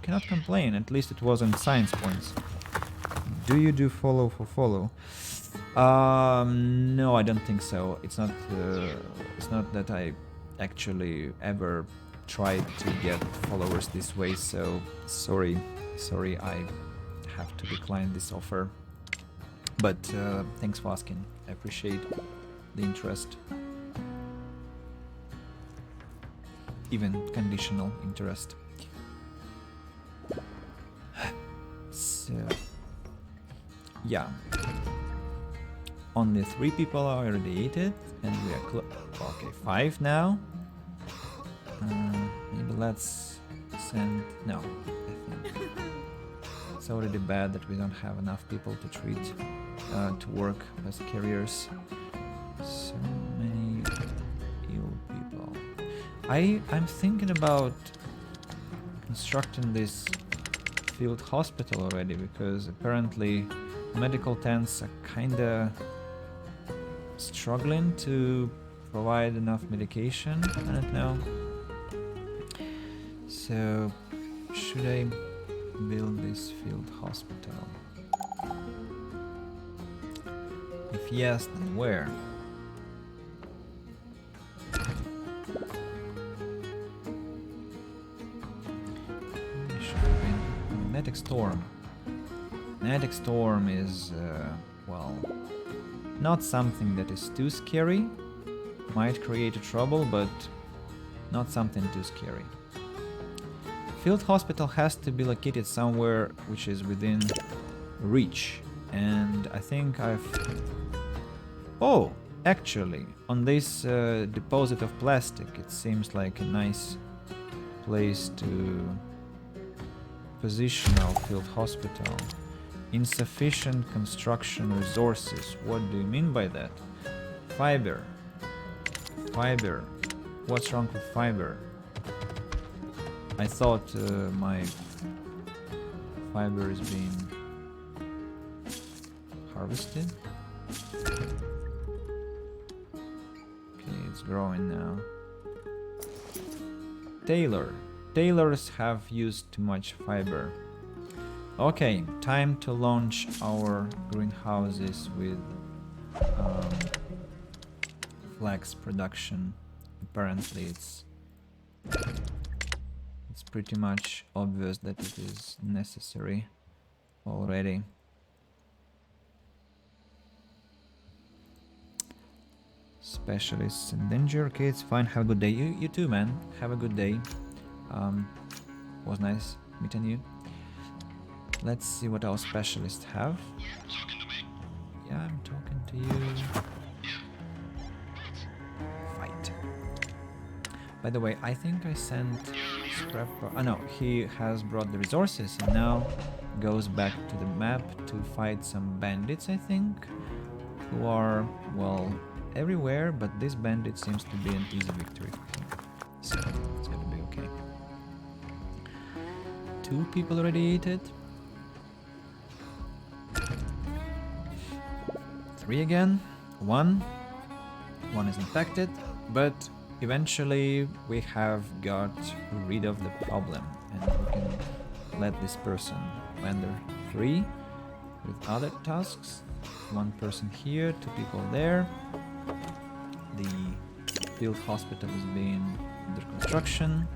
cannot complain. At least it wasn't science points. Do you do follow for follow? No, I don't think so. It's not that I actually ever tried to get followers this way, so sorry I have to decline this offer. But thanks for asking. I appreciate the interest. Even conditional interest. So yeah. Only 3 people are irradiated, and we are okay, 5 now. Maybe let's send... No, I think it's already bad that we don't have enough people to treat, to work as carriers. So many ill people. I'm thinking about constructing this field hospital already, because apparently medical tents are kinda struggling to provide enough medication. I don't know. So, should I build this field hospital? If yes, then where? Kinetic Storm. Kinetic Storm is, well, not something that is too scary. Might create a trouble, but not something too scary. Field hospital has to be located somewhere which is within reach, and I think I've... Oh, actually, on this deposit of plastic, it seems like a nice place to position our field hospital. Insufficient construction resources. What do you mean by that? Fiber. Fiber. What's wrong with fiber? I thought my fiber is being harvested. Okay, it's growing now. Tailors have used too much fiber. Okay, time to launch our greenhouses with flax production. Apparently it's pretty much obvious that it is necessary already. Specialists in danger. Okay, it's fine. Have a good day. You too, man. Have a good day. Was nice meeting you. Let's see what our specialists have. Yeah, I'm talking to you. Fight. By the way, I think I sent scrap. Oh no, he has brought the resources and now goes back to the map to fight some bandits, I think, who are, well, everywhere, but this bandit seems to be an easy victory for him. So it's gonna be okay. 2 people already ate it. 3 again. 1 is infected, but eventually we have got rid of the problem and we can let this person wander free with other tasks. 1 person here, 2 people there. The field hospital is being under construction.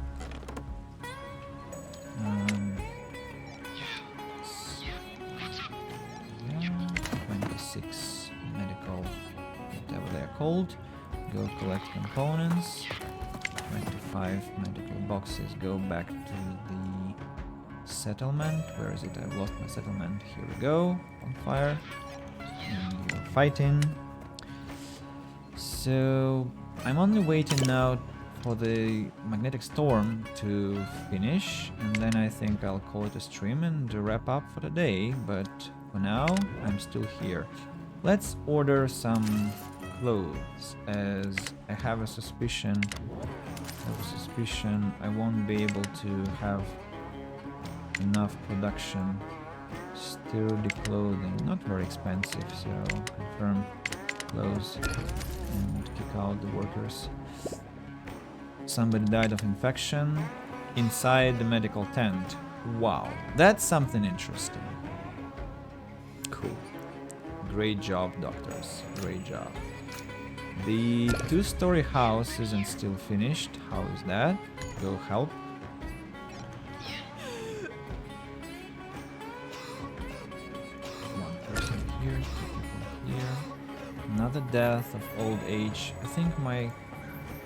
Yeah, 26 medical, whatever they are called. Go collect components. 25 medical boxes. Go back to the settlement. Where is it? I've lost my settlement. Here we go. On fire. And you're fighting. So I'm only waiting now for the magnetic storm to finish, and then I think I'll call it a stream and wrap up for the day, but for now I'm still here. Let's order some clothes, as I have a suspicion I won't be able to have enough production. Sturdy clothing, not very expensive, so confirm clothes and kick out the workers. Somebody died of infection inside the medical tent. Wow, that's something interesting. Cool. Great job, doctors. Great job. The 2-story house isn't still finished. How is that? Go help. One person here, 2 people here. Another death of old age. I think my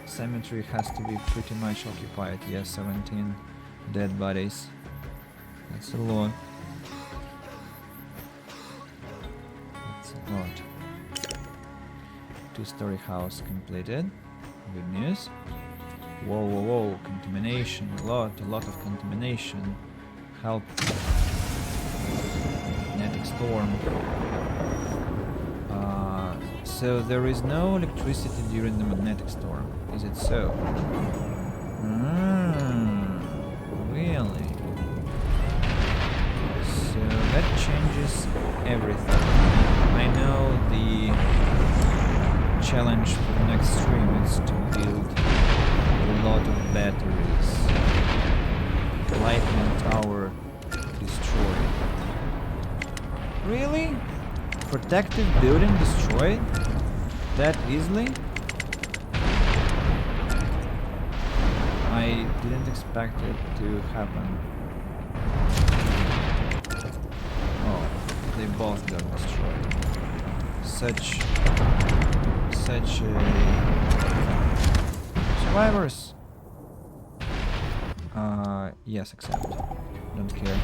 cemetery has to be pretty much occupied. Yes, 17 dead bodies. That's a lot. That's a lot. 2-story house completed. Good news. Whoa, whoa, whoa. Contamination. A lot of contamination. Help. Magnetic storm. So there is no electricity during the magnetic storm. Is it so? Really? So that changes everything. I know the challenge for the next stream is to build a lot of batteries. Lightning tower destroyed. Really? Protective building destroyed? That easily? I didn't expect it to happen. Oh, they both got destroyed. Such a... Survivors! Yes, accept. Don't care.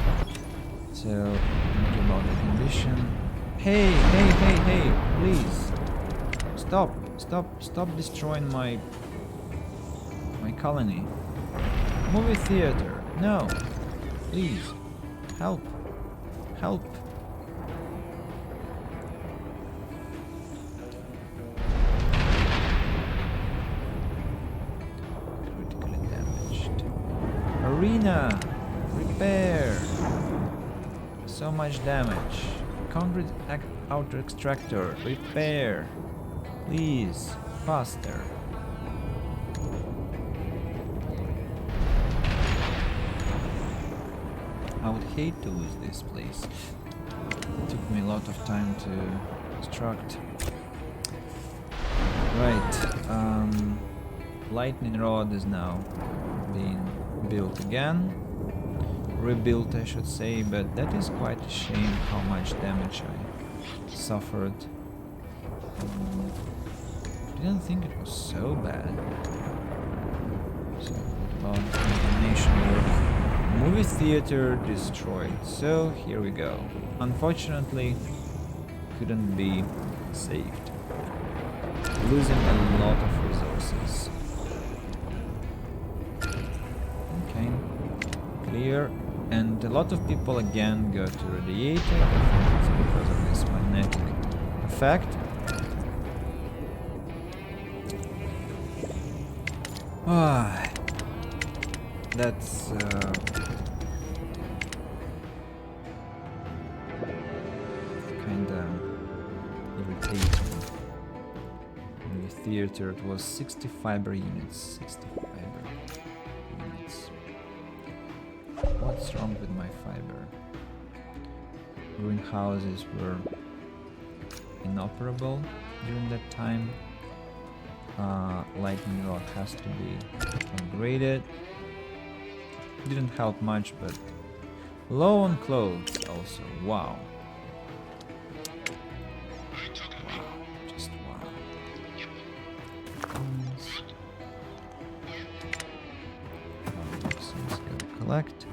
So, think about the condition. Hey, please! Stop destroying my colony. Movie theater, no! Please, help! Arena! Repair! So much damage. Concrete outer extractor. Repair! Please, faster. I would hate to lose this place. It took me a lot of time to construct. Right, lightning rod is now being built again. Rebuilt, I should say, but that is quite a shame how much damage I suffered. Didn't think it was so bad. So, what about combination work? Movie theater destroyed. So, here we go. Unfortunately, couldn't be saved. Losing a lot of resources. Okay, clear. And a lot of people again got irradiated. I think it's because of this magnetic effect. Ah, that's kinda irritating. In the theater it was 60 fiber units. 60 fiber units. What's wrong with my fiber? Greenhouses were inoperable during that time. Lightning rod has to be upgraded. Didn't help much, but low on clothes also. Wow. Wow. Just wow. Collect.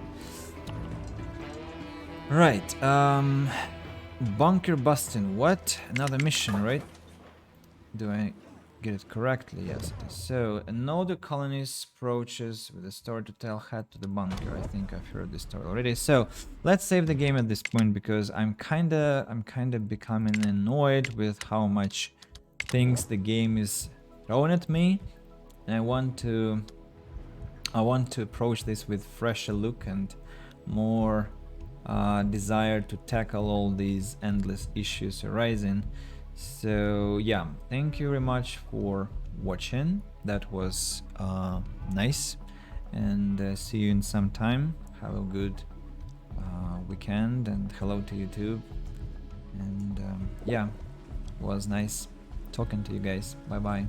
Right. Bunker busting. What? Another mission, right? Do I get it correctly? Yes, it is. So, another colonist approaches with a story to tell, head to the bunker. I think I've heard this story already. So, let's save the game at this point because I'm kinda becoming annoyed with how much things the game is throwing at me, and I want to approach this with fresher look and more desire to tackle all these endless issues arising. So yeah, thank you very much for watching. That was nice, and see you in some time. Have a good weekend, and hello to YouTube. And yeah, it was nice talking to you guys. Bye bye.